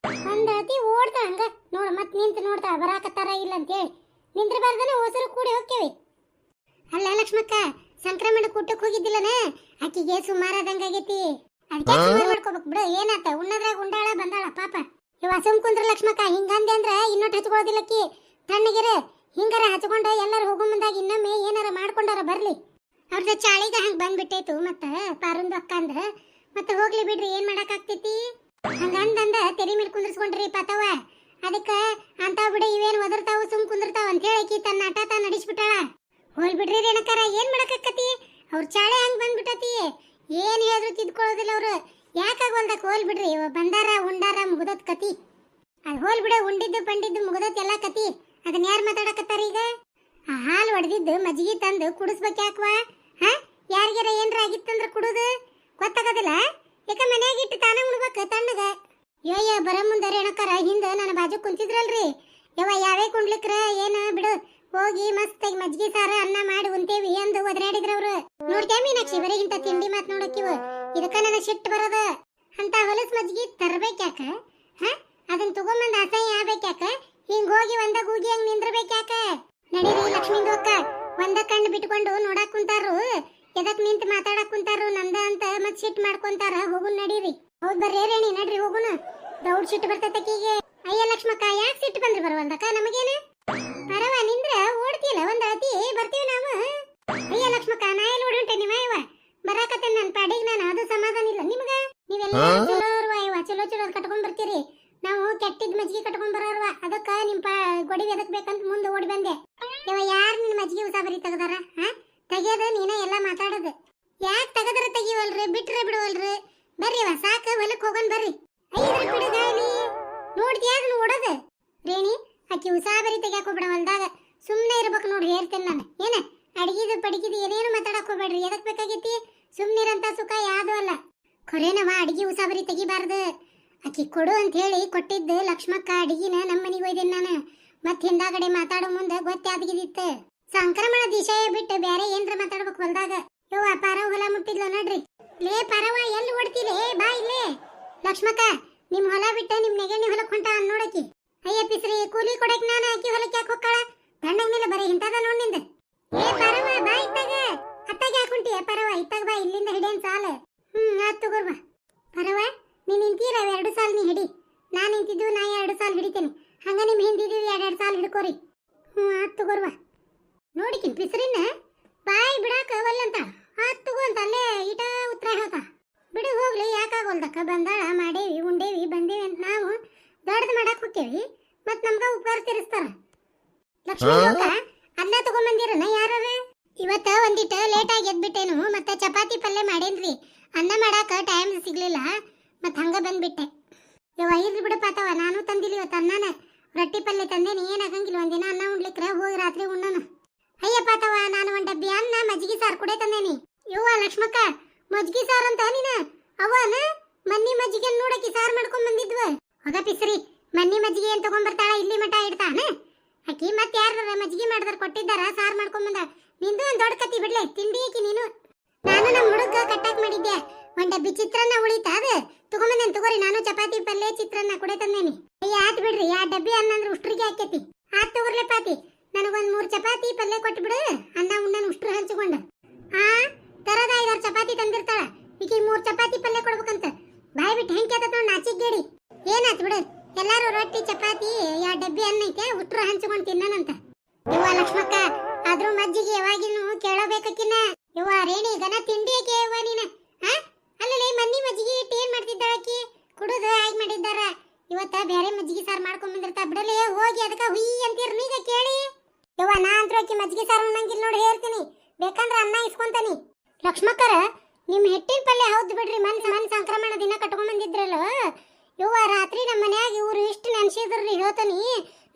[SPEAKER 1] ಒಂದ್ ಅತಿ ಓಡ್ತಾ ಹಂಗ ನೋಡ. ಮತ್ ನಿಂತ ನೋಡ್ತಾ ಬರಾಕತ್ತಾರ ಇಲ್ಲ ಅಂತೇಳಿ ನಿಂದ್ರಬಾರ್ದನ ಹೋಸರು ಕೂಡಿ ಹೋಗ್ತೇವಿ. ಅಲ್ಲ ಲಕ್ಷ್ಮಕ್ಕ ಸಂಕ್ರಮಣ ಕೂಟಕ್ಕೆ ಹೋಗಿದ್ದಿಲ್ಲನ? ಆಕಿಗೆ ಸುಮಾರಾದಂಗಾಗೈತಿ. ಅದಕ್ಕೆ ಸುಮಾರು ಮಾಡ್ಕೋಬೇಕು ಬಿಡು. ಏನಾತ ಉಣ್ಣದ್ರಾಗ ಉಂಡಾಳ ಬಂದಾಳ ಪಾಪ. ಇವ ಸುಮ್ ಕುಂದ್ರ ಲಕ್ಷ್ಮಕ್ಕ. ಹಿಂಗಂದೆ ಅಂದ್ರ ಇನ್ನೊಟ್ಟು ಹಚ್ಕೊಳ್ಳೋದಿಲ್ಲಕ್ಕಿ. ತಣ್ಣಗಿರ ಹಿಂಗಾರ ಹಚ್ಕೊಂಡ ಎಲ್ಲಾರು ಹೋಗೋ ಮುಂದಾಗ ಇನ್ನೊಮ್ಮೆ ಏನಾರ ಮಾಡ್ಕೊಂಡಾರ ಬರ್ಲಿ. ಅವ್ರದ ಚಾಳಿಗ ಹಂಗ ಬಂದ್ಬಿಟ್ಟೈತು. ಮತ್ತ ಪಾರುಂದು ಅಕ್ಕ ಅಂದ್ರ ಮತ್ತೆ ಹೋಗ್ಲಿ ಬಿಡ್ರಿ, ಏನ್ ಮಾಡಕ್ ಆಗ್ತೈತಿ. ಹಂಗಂದಂದ ತೆರಿ ಮೇಲೆ ಕುಂದ್ರಸ್ಕೊಂಡ್ರಿ ಪಾತವ. ಅದಕ್ಕ ಅಂತಾವ್ ಬಿಡ ಇವೇನ್ ಒದರ್ತಾವು ಸುಮ್ ಕುಂದಿರ್ತಾವ ಅಂತ ಹೇಳಕಿ ತನ್ನ ಆಟ ತಾ ನಡೆಸ್ಬಿಟ್ಟಾಳ. ಹೋಲ್ ಬಿಡ್ರಿ ರೇಣಕಾರ, ಏನ್ ಮಾಡಕಕ್ಕತಿ. ಅವ್ರ ಚಾಳೆ ಹಂಗ ಬಂದ್ಬಿಟ್ಟತಿ. ಏನ್ ಹೇಳಿದ್ರು ತಿದ್ಕೊಳ್ಳೋದಿಲ್ಲ ಅವ್ರು. ಯಾಕಾಗೋಲ್ದಕ್ ಹೋಲ್ ಬಿಡ್ರಿ. ಬಂದಾರ ಉಂಡಾರ ಮುಗ್ದತ್ ಕತಿ. ಅದ್ ಹೋಲ್ ಬಿಡ, ಉಂಡಿದ್ದು ಪಂಡಿದ್ದು ಮುಗ್ದತ್ ಎಲ್ಲಾ ಕತಿ. ಅದನ್ನ ಯಾರು ಮಾತಾಡಕತ್ತಾರ ಈಗ? ಆ ಹಾಲು ಒಡೆದಿದ್ದು ಮಜ್ಜಿಗೆ ತಂದು ಕುಡಿಸ್ಬೇಕು ಯಾಕವಾ? ಹಾ ಯಾರಿಗಾರ ಏನ್ರ ಆಗಿತ್ತಂದ್ರ ಕುಡುದು ಗೊತ್ತಾಗೋದಿಲ್ಲ. ಯಾಕ ಮನ್ಯಾಗ ಇಟ್ಟು ತಾನ ಉಣ್ಬೇಕು ತಣ್ಣಗ. ಯೋಯ್ಯ ಬರ ಮುಂದೆ ರೇಣಕಾರ ಹಿಂದ ನನ್ನ ಬಾಜು ಕುಂತಿದ್ರಲ್ರಿ. ಯವ್ವ ಯಾವೇ ಕುಂಡ್ಲಿಕ್ರ ಏನ ಬಿಡು, ಹೋಗಿ ಮಸ್ತಾಗಿ ಮಜ್ಜಿಗೆ ಸಾರ ಅನ್ನ ಮಾಡಿ ಉಂತೇವಿ ಅಂದು ಒದರಾಡಿದ್ರವ್ರು. ನೋಡ್ತೇ ಮೀನಾಕ್ಷಿ ಬರೀ ಇಂತ ತಿಂಡಿ ಮಾತ್ ನೋಡಕ್ಕಿವ. ಇದಕ್ಕ ನನ್ನ ಸಿಟ್ಟು ಬರೋದ. ಅಂತ ಹೊಲಸ್ ಮಜ್ಜಿಗೆ ತರ್ಬೇಕ್ಯಾಕ? ಹ ಅದನ್ನ ತಗೊಂಬಂದ್ ಅಸಹ್ಯ ಆಗ್ಬೇಕ್ಯಾಕ? ಹಿಂಗ್ ಹೋಗಿ ಒಂದ ಗೂಗಿ ಹಂಗ್ ನಿಂದ್ರಬೇಕ್ಯಾಕ? ನಡೀರಿ ಲಕ್ಷ್ಮೀಂದು ಅಕ್ಕ. ಒಂದ ಕಣ್ಣು ಬಿಟ್ಕೊಂಡು ನೋಡಾಕ್ ಕುಂತಾರು. ಎದಕ್ ನಿಂತ ಮಾತಾಡಕ್ ಕುಂತಾರು ನಂದ ಅಂತ ಮತ್ ಸಿಟ್ಟು ಮಾಡ್ಕೊಂತಾರ. ಹೋಗುನ್ ನಡೀರಿ. ಹೌದ್ ಬರ್ರಿ ರೇಣಿ ನಡ್ರಿ ಹೋಗುನ. ದೌಡ್ ಸಿಟ್ಟು ಬರ್ತೈತಕೀಗೆ. ಅಯ್ಯ ಲಕ್ಷ್ಮಕ್ಕ ಯಾಕೆ ಸಿಟ್ಟು ಬಂದ್ರೆ ಬರುವಂದಕ್ಕ ನಮಗೇನ? ಪರವ ನಿಂದ್ರ ಓಡ್ತಿಯಲ್ಲ ಒಂದ್ ಅತಿ ಬರ್ತೀವಿ ನಾವು. ಅಯ್ಯ ಲಕ್ಷ್ಮಕ್ಕ ನಾ ಎಲ್ಲಿ ಓಡುಂಟೆ ನಿಮ್ಮ ಇವ ಬರಾಕತ್ತೆ ನನ್ ಪಾಡಿಗೆ. ನಾನು ಅದು ಸಮಾಧಾನ ಇಲ್ಲ ನಿಮ್ಗ. ನೀವೆಲ್ಲ ಚಲೋರ್ವ ಇವ ಚಲೋ ಕಟ್ಕೊಂಡ್ ಬರ್ತೀರಿ. ನಾವು ಕೆಟ್ಟಿದ್ ಮಜ್ಜಿಗೆ ಕಟ್ಕೊಂಡ್ ಬರೋರ್ವ. ಅದಕ್ಕ ನಿಮ್ ಗೊಡಿ ಎದಕ್ ಬೇಕಂತ ಮುಂದೆ ಓಡಿ ಬಂದೆ. ಇವ ಯಾರು ನಿನ್ ಮಜ್ಜಿಗೆ ಉಸಾಬರಿ ತೆಗದಾರ? ಹಾ ತೆಗಿಯೋದು ನೀನ ಎಲ್ಲ ಮಾತಾಡೋದು. ಯಾಕೆ ತೆಗದ್ರ ತೆಗಿವಲ್ರಿ, ಬಿಟ್ರೆ ಬಿಡುವಲ್ರಿ. ಬರ್ರಿ ಇವ ಸಾಕ ಹೊಲಕ್ ಹೋಗೋಣ ಬರ್ರಿ. ಐದ್ರ ಬಿಡುಗಾಲಿ ನೋಡ್ತೀಯ ಅದನ್ನ ಓಡೋದು. ರೇಣಿ ಆಕಿ ಉಸಾಬರಿ ತೆಗಿಯಾಕ ಹೋಗ್ಬಿಡ ಹೊಲ್ದಾಗ. ಸುಮ್ನೆ ಇರ್ಬೇಕು ನೋಡಿ ಹೇಳ್ತೇನೆ ನಾನು. ಏನ ಅಡಿಗಿದು ಪಡಿಗಿದು ಏನೇನು ಮಾತಾಡಕ್ ಹೋಗ್ಬೇಡ್ರಿ. ಎದಕ್ ಬೇಕಾಗೈತಿ? ಸುಮ್ನಿರಂತ ಸುಖ ಯಾವ್ದು ಅಲ್ಲ. ಖರೇನವ ಅಡಿಗೆ ಉಸಾಬರಿ ತೆಗಿಬಾರ್ದು. ಆಕಿ ಕೊಡು ಅಂತ ಹೇಳಿ ಕೊಟ್ಟಿದ್ದು ಲಕ್ಷ್ಮಕ್ಕ ಅಡಿಗಿನ ನಮ್ಮ ಮನೆಗೆ ಒಯ್ದೇನೆ ನಾನು. ಮತ್ ಹಿಂದಾಗಡೆ ಮಾತಾಡೋ ಮುಂದೆ ಗೊತ್ತಾದ್ಗಿದಿತ್ತು. ಸಂಕ್ರಮಣ ದಿಶೆ ಬಿಟ್ಟು ಬೇರೆ ಏನ್ರ ಮಾತಾಡ್ಬೇಕು ಹೊಲ್ದಾಗ. ಯವ್ವ ಪಾರವ ಹೊಲ ಮುಟ್ಟಿದ್ಲ ನೋಡ್ರಿ. ಲೇ ಪಾರವ ಎಲ್ಲಿ ಓಡ್ತಿಲೇ? ಬಾ ಇಲ್ಲೇ. ಲಕ್ಷ್ಮಕ್ಕ ನಿಮ್ ಹೊಲ ಬಿಟ್ಟ ನಿಮ್ ನೆಗಣ್ಣಿ ಹೊಲಕ್ ಹೊಂಟ ನೋಡಕಿ. ಅಯ್ಯ ಪಿಸ್ರಿ ಕೂಲಿ ಕೊಡಕ್ ನಾನು ಆಕಿ ಹೊಲಕ್ಕೆ ಯಾಕೆ ಹೋಗ್ಕಾಳ? ತಣ್ಣಗ ಮೇಲೆ ಬರೀ ಇಂತದ ನೋಡ್ ನಿಂದ. ಏ ಪಾರವ ಬಾ ಇತ್ತಾಗ. ಅತ್ತಾಗ ಯಾಕುಂಟಿಯ ಪರವ? ಇತ್ತಾಗ ಬಾ, ಇಲ್ಲಿಂದ ಹಿಡಿಯನ್ ಸಾಲ. ಆತ್ ತಗೋರ್ ಬಾ. ಪರವ ನೀನ್ ನಿಂತೀರ 2 ಸಾಲ ನೀ ಹಿಡಿ. ನಾನ್ ನಿಂತಿದ್ದು ನಾ 2 ಸಾಲ ಹಿಡಿತೇನೆ. ಹಂಗ ನಿಮ್ ಹಿಂದಿದೀವಿ 2 ಸಾಲ ಹಿಡ್ಕೋರಿ. ಆತ್ ತಗೋರ್ ಬಾ. ನೋಡಿಕಿನ್ ಪಿಸ್ರಿನ ಬಾಯಿ ಬಿಡಾಕ ಒಲ್ಲಂತ. ಆತ್ ತಗೋ ಅಂತ ಅಲ್ಲೇ ಈಟ ಉತ್ತರ ಹೇಳ್ತಾ. ಬಿಡು ಹೋಗ್ಲಿ, ಯಾಕ ನೋಡಕ ಬಂದಾಳ, ಮಾಡೇವಿ ಉಂಡೇವಿ ಬಂದೇವಿ ಅಂತ ನಾವು ದೊಡ್ಡದು ಮಾಡಕ್ ಹೋಗ್ತೇವಿ. ಮತ್ ನಮ್ಗ ಉಪಕಾರ ತೀರಿಸ್ತಾರ. ಲಕ್ಷ್ಮಿ ಅನ್ನ ತಗೊಂಬಂದಿರನ ಯಾರ? ಇವತ್ತ ಒಂದಿಟ್ಟು ಲೇಟ್ ಆಗಿ ಎದ್ಬಿಟ್ಟೇನು, ಮತ್ತೆ ಚಪಾತಿ ಪಲ್ಯ ಮಾಡೇನ್ರಿ. ಅನ್ನ ಮಾಡಾಕ ಟೈಮ್ ಸಿಗ್ಲಿಲ್ಲ, ಮತ್ ಹಂಗ ಬಂದ್ಬಿಟ್ಟೆ. ಇವ ಇರ್ಲಿ ಬಿಡಪ್ಪಾತವ, ನಾನು ತಂದಿಲ್ಲ ಇವತ್ತು ಅನ್ನನ. ರೊಟ್ಟಿ ಪಲ್ಯ ತಂದೇನಿ, ಏನಾಗಂಗಿಲ್ಲ. ಒಂದಿನ ಅನ್ನ ಉಣ್ಲಿಕ್ರ ಹೋಗಿ ರಾತ್ರಿ ಉಣ್ಣನ. ಅಯ್ಯಪ್ಪಾತವ, ನಾನು ಒಂದ್ ಡಬ್ಬಿ ಅನ್ನ ಮಜ್ಜಿಗೆ ಸಾರು ಕುಡೆ ತಂದೇನಿ. ಯವ್ವ ಲಕ್ಷ್ಮಕ್ಕ, ಮಜ್ಜಿಗೆ ಸಾರು ಅಂತ ನೀನ ಅವನ ಮನ್ನಿ ಮಜ್ಜಿಗೆ ನೋಡಕಿ ಸಾರು ಮಾಡ್ಕೊಂಡ್ ಬಂದಿದ್ವ. ಹೋಗ ಪಿಸ್ರಿ, ಮನ್ನಿ ಮಜ್ಜಿಗೆ ಏನ್ ತಗೊಂಡ್ಬರ್ತಾಳ, ಇಲ್ಲಿ ಮಠ ಇಡ್ತಾನ ಆಕಿ. ಮತ್ತೆ ಯಾರ ಮಜ್ಜಿಗೆ ಮಾಡಿದ್ರ ಕೊಟ್ಟಿದ್ದಾರ, ಸಾರು ಮಾಡ್ಕೊಂಡ್ ಬಂದ. ನಿಂದು ಒಂದ್ ದೊಡ್ಡ ಕತ್ತಿ ಬಿಡ್ಲೆ, ತಿಂಡಿ ಆಕಿ ನೀನು. ನಾನು ನಮ್ಮ ಹುಡುಗ ಕಟ್ಟಾಕ್ ಮಾಡಿದ್ದೆ, ಒಂದ್ ಡಬ್ಬಿ ಚಿತ್ರಾನ್ನ ಉಳಿತ ಅದ ತಗೊಂಬಂದೇನ್ ತಗೋರಿ. ನಾನು ಚಪಾತಿ ಪಲ್ಯ ಚಿತ್ರಾನ್ನ ಕುಡೆ ತಂದೇನಿ. ಅಯ್ಯ ಆತ್ ಬಿಡ್ರಿ, ಆ ಡಬ್ಬಿ ಅನ್ನ ಅಂದ್ರೆ ಉಷ್ಟ್ರಿಗೆ ಹಾಕೇತಿ. ಆತ್ ತಗೋರ್ಲೆ ಪಾತಿ, ನನಗೊಂದ್ 3 ಚಪಾತಿ ಪಲ್ಯ ಕೊಟ್ಬಿಡು, ಅನ್ನ ಉಣ್ಣನ್ ಉಷ್ಟ್ರು ಹಂಚ್ಕೊಂಡ. ಆ ತರದ 5-6 ಚಪಾತಿ ತಂದಿರ್ತಾಳ, ಈಕಿ 3 ಚಪಾತಿ ಪಲ್ಯ ಕೊಡ್ಬೇಕಂತ. ಬಾಯ್ ಬಿಟ್ಟು ಹೆಂಗ್ ಕೇಳ್ತ ನೋಡ್ ನಾಚಿಕ್ ಗೇಡಿ. ಏನಾತ್ ಬಿಡು, ಎಲ್ಲಾರು ರೊಟ್ಟಿ ಚಪಾತಿ ಯಾ ಡಬ್ಬಿ ಅನ್ನ ಐತೆ ಉಷ್ಟ್ರು ಹಂಚ್ಕೊಂಡ್ ತಿನ್ನನಂತ. ಇವ್ವ ಲಕ್ಷ್ಮಕ್ಕ, ಆದ್ರೂ ಮಜ್ಜಿಗೆ ಯಾವಾಗಿನೂ ಕೇಳಬೇಕಕ್ಕಿನ್ನ. ಇವ್ವ ರೇಣಿ ಗನ ತಿಂಡಿ ಕೇವ ನೀನ. ಅಲ್ಲೇ ಮನ್ನಿ ಮಜ್ಜಿಗೆ ಇಟ್ಟು ಏನ್ ಮಾಡ್ತಿದ್ದಾಳಕಿ, ಕುಡುದು ಆಗಿ ಮಾಡಿದ್ದಾರ. ಇವತ್ತ ಬೇರೆ ಮಜ್ಜಿಗೆ ಸಾರು ಮಾಡ್ಕೊಂಡ್ ಬಂದಿರ್ತಾ ಬಿಡಲೇ, ಹೋಗಿ ಅದಕ್ಕ ಹುಯಿ ಅಂತೀರ್ ನೀಗ ಕೇಳಿ. ಇವ್ವ ನಾ ಅಂತ್ರು ಆಕಿ ಮಜ್ಜಿಗೆ ಸಾರು ಉಣ್ಣಂಗಿಲ್ಲ ನೋಡಿ, ಹೇಳ್ತೀನಿ. ಬೇಕಂದ್ರ ಅನ್ನ ಇಸ್ಕೊಂತಾನಿ. ಲಕ್ಷ್ಮಕ್ಕರ, ನಿಮ್ ಹಿಟ್ಟಿನ ಪಲ್ಯ ಹೌದ್ ಬಿಡ್ರಿ, ಮನ್ ಸಂಕ್ರಮಣ ದಿನ ಕಟ್ಕೊಂಡ್ ಬಂದಿದ್ರಲ್ಲ. ಇವ್ವ ರಾತ್ರಿ ನಮ್ಮ ಮನ್ಯಾಗ ಇವ್ರು ಇಷ್ಟು ನೆನ್ಸಿದ್ರಿ, ಹೇಳ್ತಾನಿ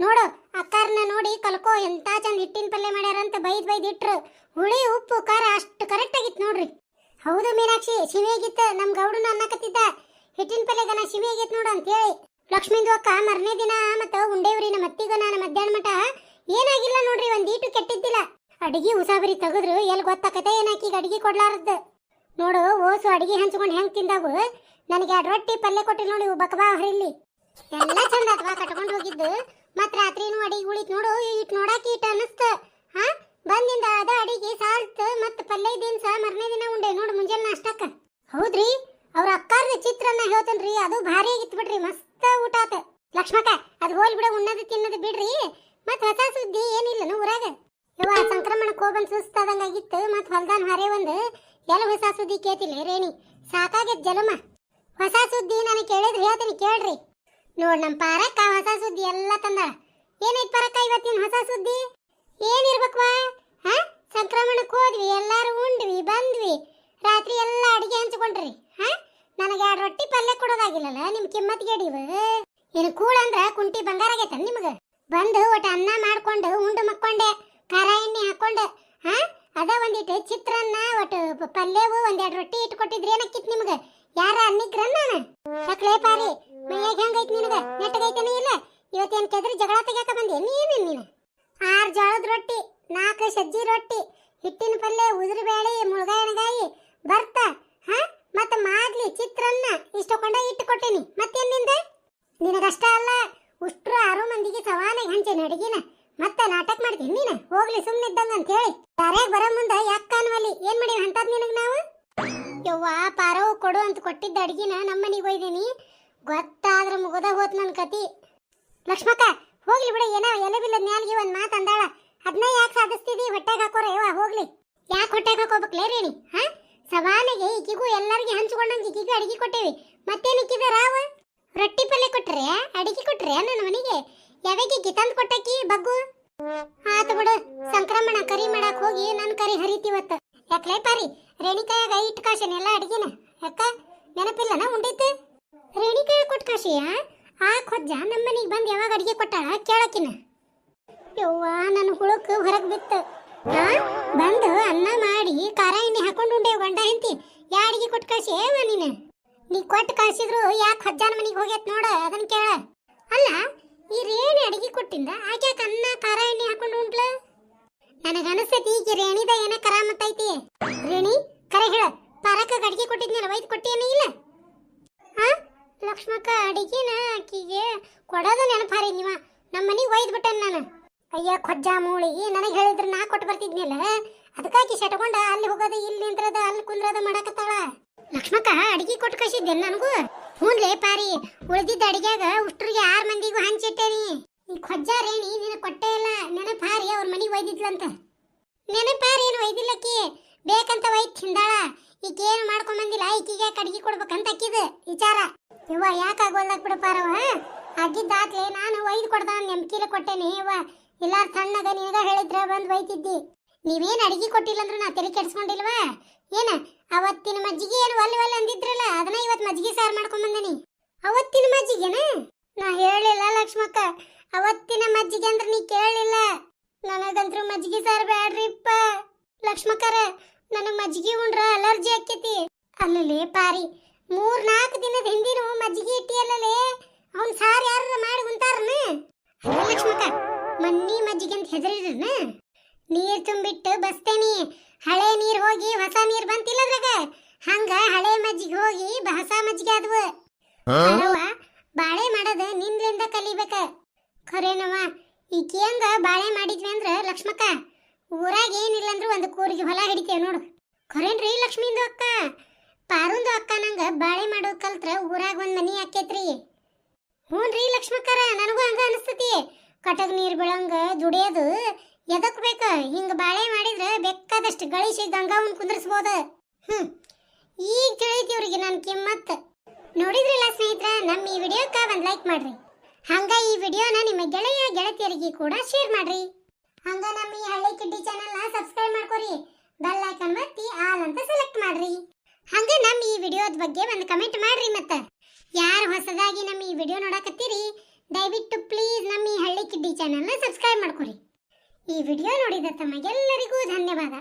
[SPEAKER 1] ನೋಡು. ಅಕ್ಕಾರನ್ನ ನೋಡಿ ಕಲ್ಕೋ, ಎಂತ ಚಂದ ಹಿಟ್ಟಿನ ಪಲ್ಯ ಮಾಡ್ಯಾರಂತ ಬೈದ್ ಇಟ್ರು. ಹುಳಿ ಉಪ್ಪು ಖಾರ ಅಷ್ಟು ಕರೆಕ್ಟ್ ಆಗಿತ್ತು ನೋಡ್ರಿ. ಹೌದು ಮೀನಾಕ್ಷಿ, ಶಿವಿಯಾಗಿತ್ತ. ನಮ್ ಗೌಡನ ಅನ್ನಕತ್ತಿದ್ದ, ಹಿಟ್ಟಿನ ಪಲ್ಯಗನ ಶಿವಿಯಾಗಿತ್ತು ನೋಡು ಅಂತ ಹೇಳಿ. ಲಕ್ಷ್ಮೀಂದು ಅಕ್ಕ ಮರನೇ ದಿನ ಮತ್ತ ಉಂಡೇವ್ರಿ. ನಮ್ಮ ಅತ್ತಿಗ ನಾನು ಮಧ್ಯಾಹ್ನ ಮಟ ಏನಾಗಿಲ್ಲ ನೋಡ್ರಿ, ಒಂದೀಟು ಕೆಟ್ಟಿದ್ದಿಲ್ಲ. ಅಡಿಗೆ ಉಸಾಬರಿ ತೆಗದ್ರು ಎಲ್ಲಿ ಗೊತ್ತಾಕತೆ ಏನಾಕೀಗ ಅಡಿಗೆ ಕೊಡ್ಲಾರದ್ದು ನೋಡು. ಓಸು ಅಡಿಗೆ ಹಂಚ್ಕೊಂಡು ಹೆಂಗ್ ತಿಂದಾವು. ನನಗೆ 2 ರೊಟ್ಟಿ ಪಲ್ಯ ಕೊಟ್ಟಿಲ್ಲ ನೋಡಿ, ಬಕಬಾ ಹರಿಲಿ. ಎಲ್ಲ ಚಂದ ಅಥವಾ ಕಟ್ಕೊಂಡು ಹೋಗಿದ್ದು. ಮತ್ ರಾತ್ರಿನೂ ಅಡಿಗೆ ಉಳಿತ್ ನೋಡು. It ನೋಡಾಕಿ it ಅನಸ್ತ. ಬಂದಿಂದ ಅದ ಅಡಿಗೆ ಸಾಲ್ತ್ ಮತ್ ಪಲ್ಯ ದಿನ ಮರನೇ ದಿನ ಉಂಡೆ ನೋಡು ಮುಂಜಾನೆ ನಾಷ್ಟಕ್ಕ. ಹೌದ್ರಿ, ಅವ್ರ ಅಕ್ಕಾರ್ದ ಚಿತ್ರಾನ್ನ ಹೇಳ್ತೇನ್ರಿ, ಅದು ಭಾರಿ ಆಗಿತ್ತು ಬಿಡ್ರಿ, ಮಸ್ತ್ ಊಟ ಆತ. ಲಕ್ಷ್ಮಕ್ಕ, ಅದು ಹೋಲ್ ಬಿಡ, ಉಣ್ಣದು ತಿನ್ನದು ಬಿಡ್ರಿ. ಮತ್ ಹೊಸ ಸುದ್ದಿ ಏನಿಲ್ಲ ಊರಾಗ. ಇವ ಸಂಕ್ರಮಣಕ್ಕೆ ಹೋಗಂದ್ ಸುಸ್ತಾದಂಗಾಗಿತ್ತು. ಮತ್ ಹೊಲ್ದಾನ್ ಹಾರೆ ಒಂದು ಎಲ್ಲ ಹೊಸ ಸುದ್ದಿ ಕೇತಿಲ್ಲ ರೇಣಿ, ಸಾಕಾಗೈತ್ ಜಲಮ. ಹೊಸ ಸುದ್ದಿ ನಾನು ಕೇಳಿದ್ರೆ ಹೇಳ್ತೀನಿ ಕೇಳ್ರಿ. ನೋಡ್ ನಮ್ ಪಾರಕ್ಕ ಹೊಸ ಸುದ್ದಿ ಎಲ್ಲ ತಂದಾಳ. ಏನೈತ್ ಪಾರಕ್ಕ ಇವತ್ತಿನ ಹೊಸ ಸುದ್ದಿ? ಏನಿರ್ಬೇಕ್ವಾ? ಸಂಕ್ರಮಣಕ್ಕೆ ಹೋದ್ವಿ, ಎಲ್ಲಾರು ಉಂಡ್ವಿ ಬಂದ್ವಿ, ರಾತ್ರಿ ಎಲ್ಲ ಅಡಿಗೆ ಹಂಚ್ಕೊಂಡ್ರಿ. ನನಗೆ 2 ರೊಟ್ಟಿ ಪಲ್ಯ ಕೊಡೋದಾಗಿಲ್ಲಲ್ಲ, ನಿಮ್ ಕಿಮ್ಮತ್ ಗೇಡಿವ. ಏನು ಕೂಳ ಅಂದ್ರ ಕುಂಟಿ ಬಂಗಾರ ಆಗೈತ ನಿಮಗ? ಬಂದು ಒಟ್ಟ ಅನ್ನ ಮಾಡ್ಕೊಂಡು ಉಂಡು ಮಕ್ಕೊಂಡೆ, ಖಾರ ಎಣ್ಣೆ ಹಾಕೊಂಡೆ. ಅದ ಒಂದಿಟ್ಟು ಚಿತ್ರಾನ್ನ ಒಟ್ಟು ಪಲ್ಯವು 1-2 ರೊಟ್ಟಿ ಇಟ್ಕೊಟ್ಟಿದ್ರಿ. ಏನಕ್ಕಿತ್ ನಿಮ್ಗ? ಯಾರ ಅನ್ನಿಗ್ರನ್ ನಾನು ಸಕ್ಳೆ ಪಾರಿ ಮೈಯಾಗ ಹೆಂಗೈತ್ ನಿನಗ? ನೆಟ್ಟಗೈತನೇ ಇಲ್ಲ? ಇವತ್ತೇನ್ ಕೆದ್ರಿ ಜಗಳ ತೆಗ್ಯಾಕ ಬಂದಿ ನೀನು? 6 ಜೋಳದ ರೊಟ್ಟಿ, 4 ಸಜ್ಜಿ ರೊಟ್ಟಿ, ಹಿಟ್ಟಿನ ಪಲ್ಯ, ಉದುರು ಬೇಳೆ, ಮುಳ್ಗಾಯಿ ಎಣಗಾಯಿ ಬರ್ತಾ ಮತ್ತ ಮಾದ್ಲಿ ಚಿತ್ರಾನ್ನ ಇಷ್ಟಕೊಂಡ ಇಟ್ಟುಕೊಟ್ಟೇನಿ. ಮತ್ತೇನ್ ನಿಂದ? ನಿನಗಷ್ಟ ಅಲ್ಲ, ಉಷ್ಟ್ರು 6 ಮಂದಿಗೆ ಸವಾನಾಗಿ ಹಂಚೇನಿ ಅಡಿಗೆನ. ಮತ್ತೆ ನಾಟಕ ಮಾಡ್ತೀನಿ ನೀನು? ಹೋಗ್ಲಿ ಸುಮ್ಮನೆ ಇದ್ದಂಗ ಅಂತ ಹೇಳಿ ದಾರ್ಯಾಗ ಬರೋ ಮುಂದೆ ಯಾಕೆ ಕಾಣುವಲ್ಲಿ? ಏನ್ ಮಾಡಿವಿ ಅಂತದ್ ನಿನಗ ನಾವು? ಯವ್ವ ಪಾರವ್ ಕೊಡು ಅಂತ ಕೊಟ್ಟಿದ್ದ ಅಡಿಗೆನ ನಮ್ಮನಿಗೆ ಒಯ್ದೀನಿ. ಗೊತ್ತಾದ್ರ ಮುಗದ ಹೋತ್ ನನ್ ಕತಿ. ಲಕ್ಷ್ಮಕ್ಕ ಹೋಗ್ಲಿ ಬಿಡ, ಏನೋ ಎಲೆ ಬಿಲ್ಲದ ನ್ಯಾಲ್ಗೆ ಒಂದ್ ಮಾತು ಅಂದಾಳ, ಅದನ್ನ ಯಾಕೆ ಸಾಧಿಸ್ತಿದಿ? ಹೊಟ್ಟೆಗೆ ಹಾಕೋರ ಯವ್ವ ಹೋಗ್ಲಿ. ಯಾಕೆ ಹೊಟ್ಟೆಗೆ ಹಾಕೋಬೇಕ್ಲೇ ರೇಣಿ? ಸವಾನಿಗೆ ಈಕಿಗೂ ಎಲ್ಲರಿಗೆ ಹಂಚ್ಕೊಂಡಂಗೆ ಈಕಿಗೂ ಅಡಿಗೆ ಕೊಟ್ಟೇವಿ. ಮತ್ತೇನು ಇಕ್ಕಿದಾರ ಅವ? ರೊಟ್ಟಿ ಪಲ್ಯ ಕೊಟ್ರೆ ಅಡಿಗೆ ಕೊಟ್ರೆ ನನ್ನ ಮನೆಗೆ? ಯಾವಾಗ ಈಕಿ ತಂದು ಕೊಟ್ಟಕಿ ಬಗ್ಗು? ಆತು ಬಿಡು, ಸಂಕ್ರಮಣ ಕರಿ ಮಾಡಕ್ ಹೋಗಿ ನನ್ ಕರಿ ಹರಿತಿವತ್ತ. ಯಾಕ್ಲೇ ಪಾರಿ, ರೇಣಿಕಾಯಾಗ ಇಟ್ಟು ಕಾಶನ ಎಲ್ಲ ಅಡಿಗೆನ ಯಾಕ ನೆನಪಿಲ್ಲನ ಉಂಡಿತ್ತು? ರೇಣಿಕಾಯ ಕೊಟ್ಟು ಕಾಶಿಯ ಆ ಕೊಜ್ಜ ನಮ್ಮನಿಗೆ ಬಂದು ಯಾವಾಗ ಅಡಿಗೆ ಕೊಟ್ಟಾಳ ಕೇಳಕಿನ? ಯವ್ವ ನನ್ನ ಹುಳಕ್ ಹೊರಗ್ ಬಿತ್ತು. ಬಂದು ಅನ್ನ ಮಾಡಿ ಖಾರ ಎಣ್ಣೆ ಹಾಕೊಂಡು ಉಂಡೇವ್ ಗಂಡ ಹೆಂತಿ. ಯಾ ಅಡಿಗೆ ಕೊಟ್ಟು ಕಳ್ಸಿ ನೀನು? ನೀ ಕೊಟ್ಟು ಕಳ್ಸಿದ್ರು ಯಾಕೆ ಹಜ್ಜಾನ ಮನಿಗೆ ಹೋಗ್ಯತ್ ನೋಡ, ಅದನ್ನ ಕೇಳ. ಅಲ್ಲ, ಈ ರೇಣಿ ಅಡಿಗೆ ಕೊಟ್ಟಿಂದ ಆಕ್ಯಾಕ ಅನ್ನ ಖಾರ ಎಣ್ಣೆ ಹಾಕೊಂಡು ಉಂಟ್ಲ? ನನಗನಸ್ತೈತಿ ಈಗ ರೇಣಿದ ಏನ ಕರಾಮತ್ತೈತಿ. ರೇಣಿ ಕರೆ ಹೇಳ, ಪಾರಕ್ಕ ಅಡಿಗೆ ಕೊಟ್ಟಿದ್ನಲ್ಲ ಒಯ್ದು ಕೊಟ್ಟಿಯೇನ ಇಲ್ಲ? ಲಕ್ಷ್ಮಕ್ಕ ಅಡಿಗೆನ ಆಕಿಗೆ ಕೊಡೋದು ನೆನಪಾರಿ ನೀವ. ನಮ್ಮ ಮನಿಗೆ ಒಯ್ದು ಬಿಟ್ಟೇನೆ ನಾನು. ಅಯ್ಯ ಕೊಜ್ಜಾ ಮೂಳಿ, ನನಗೆ ಹೇಳಿದ್ರೆ ನಾ ಕೊಟ್ಟು ಬರ್ತಿದ್ನಿಲ್ಲ. ಅದಕ್ಕಾಕಿ ಸೆಟ್ಕೊಂಡ ಅಲ್ಲಿ ಹೋಗೋದು, ಇಲ್ಲಿ ನಿಂದ್ರದ, ಅಲ್ಲಿ ಕುಂದ್ರದ ಮಾಡಕತ್ತಾಳ. ಲಕ್ಷ್ಮಕ್ಕ ಅಡಿಗೆ ಕೊಟ್ಟು ಕಳಿಸಿದ್ದೆ ನನಗೂ? ಹ್ಞೂನ್ಲೇ ಪಾರಿ, ಉಳಿದಿದ್ದ ಅಡಿಗ್ಯಾಗ ಉಷ್ಟ್ರಿಗೆ 6 ಮಂದಿಗೂ ಹಂಚಿಟ್ಟೇನಿ. ಈ ಕೊಜ್ಜಾ ರೇಣಿ ನಿನ ಕೊಟ್ಟೇ ಇಲ್ಲ. ನೆನಪಾರಿ ಅವ್ರ ಮನಿಗೆ ಒಯ್ದಿದ್ಲಂತ. ನೆನಪಾರಿ ಏನು ಒಯ್ದಿಲ್ಲಕ್ಕಿ, ಬೇಕಂತ ಒಯ್ದು ತಿಂದಾಳ. ಈಗೇನು ಮಾಡ್ಕೊ ಮಾಡ್ಕೊಂಡ್ ಬಂದಿಲ್ಲ ಈಕಿಗೆ ಕಡ್ಗಿ ಕೊಡ್ಬೇಕಂತ ಅಕ್ಕಿದ ವಿಚಾರ. ಇವ ಯಾಕೆ ಆಗೋಲ್ದಾಗ ಬಿಡಪಾರವ ಆಗಿದ್ದಾತ್ಲೆ ನಾನು ಒಯ್ದು ಕೊಡ್ದ ನೆಮ್ಕಿಲೆ ಕೊಟ್ಟೇನೆ. ಇವ ಎಲ್ಲಾರ ತಣ್ಣಗ ನಿನಗ ಹೇಳಿದ್ರ ಬಂದ್ ಒಯ್ತಿದ್ದಿ. ನೀವೇನ್ ಅಡಿಗೆ ಕೊಟ್ಟಿಲ್ಲ ಅಂದ್ರೆ ನಾ ತೆರಿ ಕೆಡ್ಸ್ಕೊಂಡಿಲ್ವಾ ಏನ? ಅವತ್ತಿನ ಮಜ್ಜಿಗೆ ಏನು ಒಲ್ಲೆ ಅಂದಿದ್ರಲ್ಲ ಅದನ್ನ ಇವತ್ ಮಜ್ಜಿಗೆ ಸಾರು ಮಾಡ್ಕೊಂಡ್ ಬಂದನಿ. ಅವತ್ತಿನ ಮಜ್ಜಿಗೆನ ನಾ ಹೇಳಿಲ್ಲ ಲಕ್ಷ್ಮಕ್ಕ. ಅವತ್ತಿನ ಮಜ್ಜಿಗೆ ಅಂದ್ರೆ ನೀ ಕೇಳಲಿಲ್ಲ. ನನಗಂತ್ರು ಮಜ್ಜಿಗೆ ಸಾರು ಬ್ಯಾಡ್ರಿಪ್ಪ ಲಕ್ಷ್ಮಕ್ಕರ. ನನಗ್ ಮಜ್ಜಿಗೆ ಉಂಡ್ರ ಅಲರ್ಜಿ ಆಕ್ಕೇತಿ. ಅಲ್ಲಲೇ ಪಾರಿ 3-4 ದಿನದ ಹಿಂದಿನ ಮಜ್ಜಿಗೆ ಇಟ್ಟಿಯಲ್ಲೇ ಅವ್ನ್ ಸಾರು ಯಾರ ಮಾಡಿ ಉಂತಾರನ? ಲಕ್ಷ್ಮಕ್ಕ ಮನ್ನಿ ಮಜ್ಜಿಗೆ ಅಂತ ಹೆದರಿದ್ರನ? ನೀರ್ ತುಂಬಿಟ್ಟು ಬಸ್ತೇನಿ. ಹಳೆ ನೀರ್ ಹೋಗಿ ಹೊಸ ನೀರ್ ಬಂತಿಲ್ಲ ಅದ್ರಾಗ. ಹಂಗ ಹಳೆ ಮಜ್ಜಿಗೆ ಹೋಗಿ ಹೊಸ ಮಜ್ಜಿಗೆ ಆದ್ವು. ಬಾಳೆ ಮಾಡೋದ ನಿನ್ಲಿಂದ ಕಲಿಬೇಕ. ಖರೇನವ ಈಕೇಂದ ಬಾಳೆ ಮಾಡಿದ್ವಿ ಅಂದ್ರ ಲಕ್ಷ್ಮಕ್ಕ ಊರಾಗ ಏನಿಲ್ಲ ಅಂದ್ರು ಒಂದು ಕೂರಿಗೆ ಹೊಲ ಹಿಡಿತೇವೆ ನೋಡು. ಖರೇನ್ರಿ ಲಕ್ಷ್ಮಿಂದು ಅಕ್ಕ? ಪಾರುಂದು ಅಕ್ಕ ನಂಗ ಬಾಳೆ ಮಾಡೋದ್ ಕಲ್ತ್ರ ಊರಾಗ ಒಂದ್ ಮನಿ ಆಕೇತ್ರಿ. ಹ್ಞೂನ್ರಿ ಲಕ್ಷ್ಮಕ್ಕರ ನನಗೂ ಹಂಗ ಅನಿಸ್ತತಿ. ಕಟಕ್ ನೀರ್ ಬೀಳಂಗ ದುಡಿಯೋದು ಎದಕ್ ಬೇಕ? ಹಿಂಗ ಬಾಳೆ ಮಾಡಿದ್ರ ಬೇಕಾದಷ್ಟು ಗಳಿಸಿ ಗಂಗಾವನ್ ಕುಂದ್ರಸ್ಬೋದು. ಈಗ ತಿಳಿತಿ ಇವ್ರಿಗೆ ನನ್ ಕಿಮ್ಮತ್. ನೋಡಿದ್ರಲ್ಲ ಸ್ನೇಹಿತರ, ನಮ್ಮ ಈ ವಿಡಿಯೋಕ್ಕ ಒಂದ್ ಲೈಕ್ ಮಾಡ್ರಿ. ಹಂಗ ಈ ವಿಡಿಯೋನ ನಿಮ್ಮ ಗೆಳೆಯ ಗೆಳತಿಯರಿಗೆ ಕೂಡ ಶೇರ್ ಮಾಡ್ರಿ. ಹಂಗ ನಮ್ಮ ಈ ಹಳ್ಳಿ ಕಿಡ್ಡಿ ಚಾನೆಲ್ನ ಸಬ್ಸ್ಕ್ರೈಬ್ ಮಾಡ್ಕೊರಿ. ಬೆಲ್ ಐಕಾನ್ ಒತ್ತಿ ಆಲ್ ಅಂತ ಸೆಲೆಕ್ಟ್ ಮಾಡ್ರಿ. ಹಂಗ ನಮ್ಮ ಈ ವಿಡಿಯೋದ ಬಗ್ಗೆ ಒಂದು ಕಮೆಂಟ್ ಮಾಡ್ರಿ. ಮತ್ತ ಯಾರು ಹೊಸದಾಗಿ ನಮ್ಮ ಈ ವಿಡಿಯೋ ನೋಡಕತ್ತೀರಿ ದಯವಿಟ್ಟು ಪ್ಲೀಸ್ ನಮ್ಮ ಈ ಹಳ್ಳಿ ಕಿಡ್ಡಿ ಚಾನೆಲ್ನ ಸಬ್ಸ್ಕ್ರೈಬ್ ಮಾಡ್ಕೊರಿ. ಈ ವಿಡಿಯೋ ನೋಡಿದ ತಮಗೆಲ್ಲರಿಗೂ ಧನ್ಯವಾದ.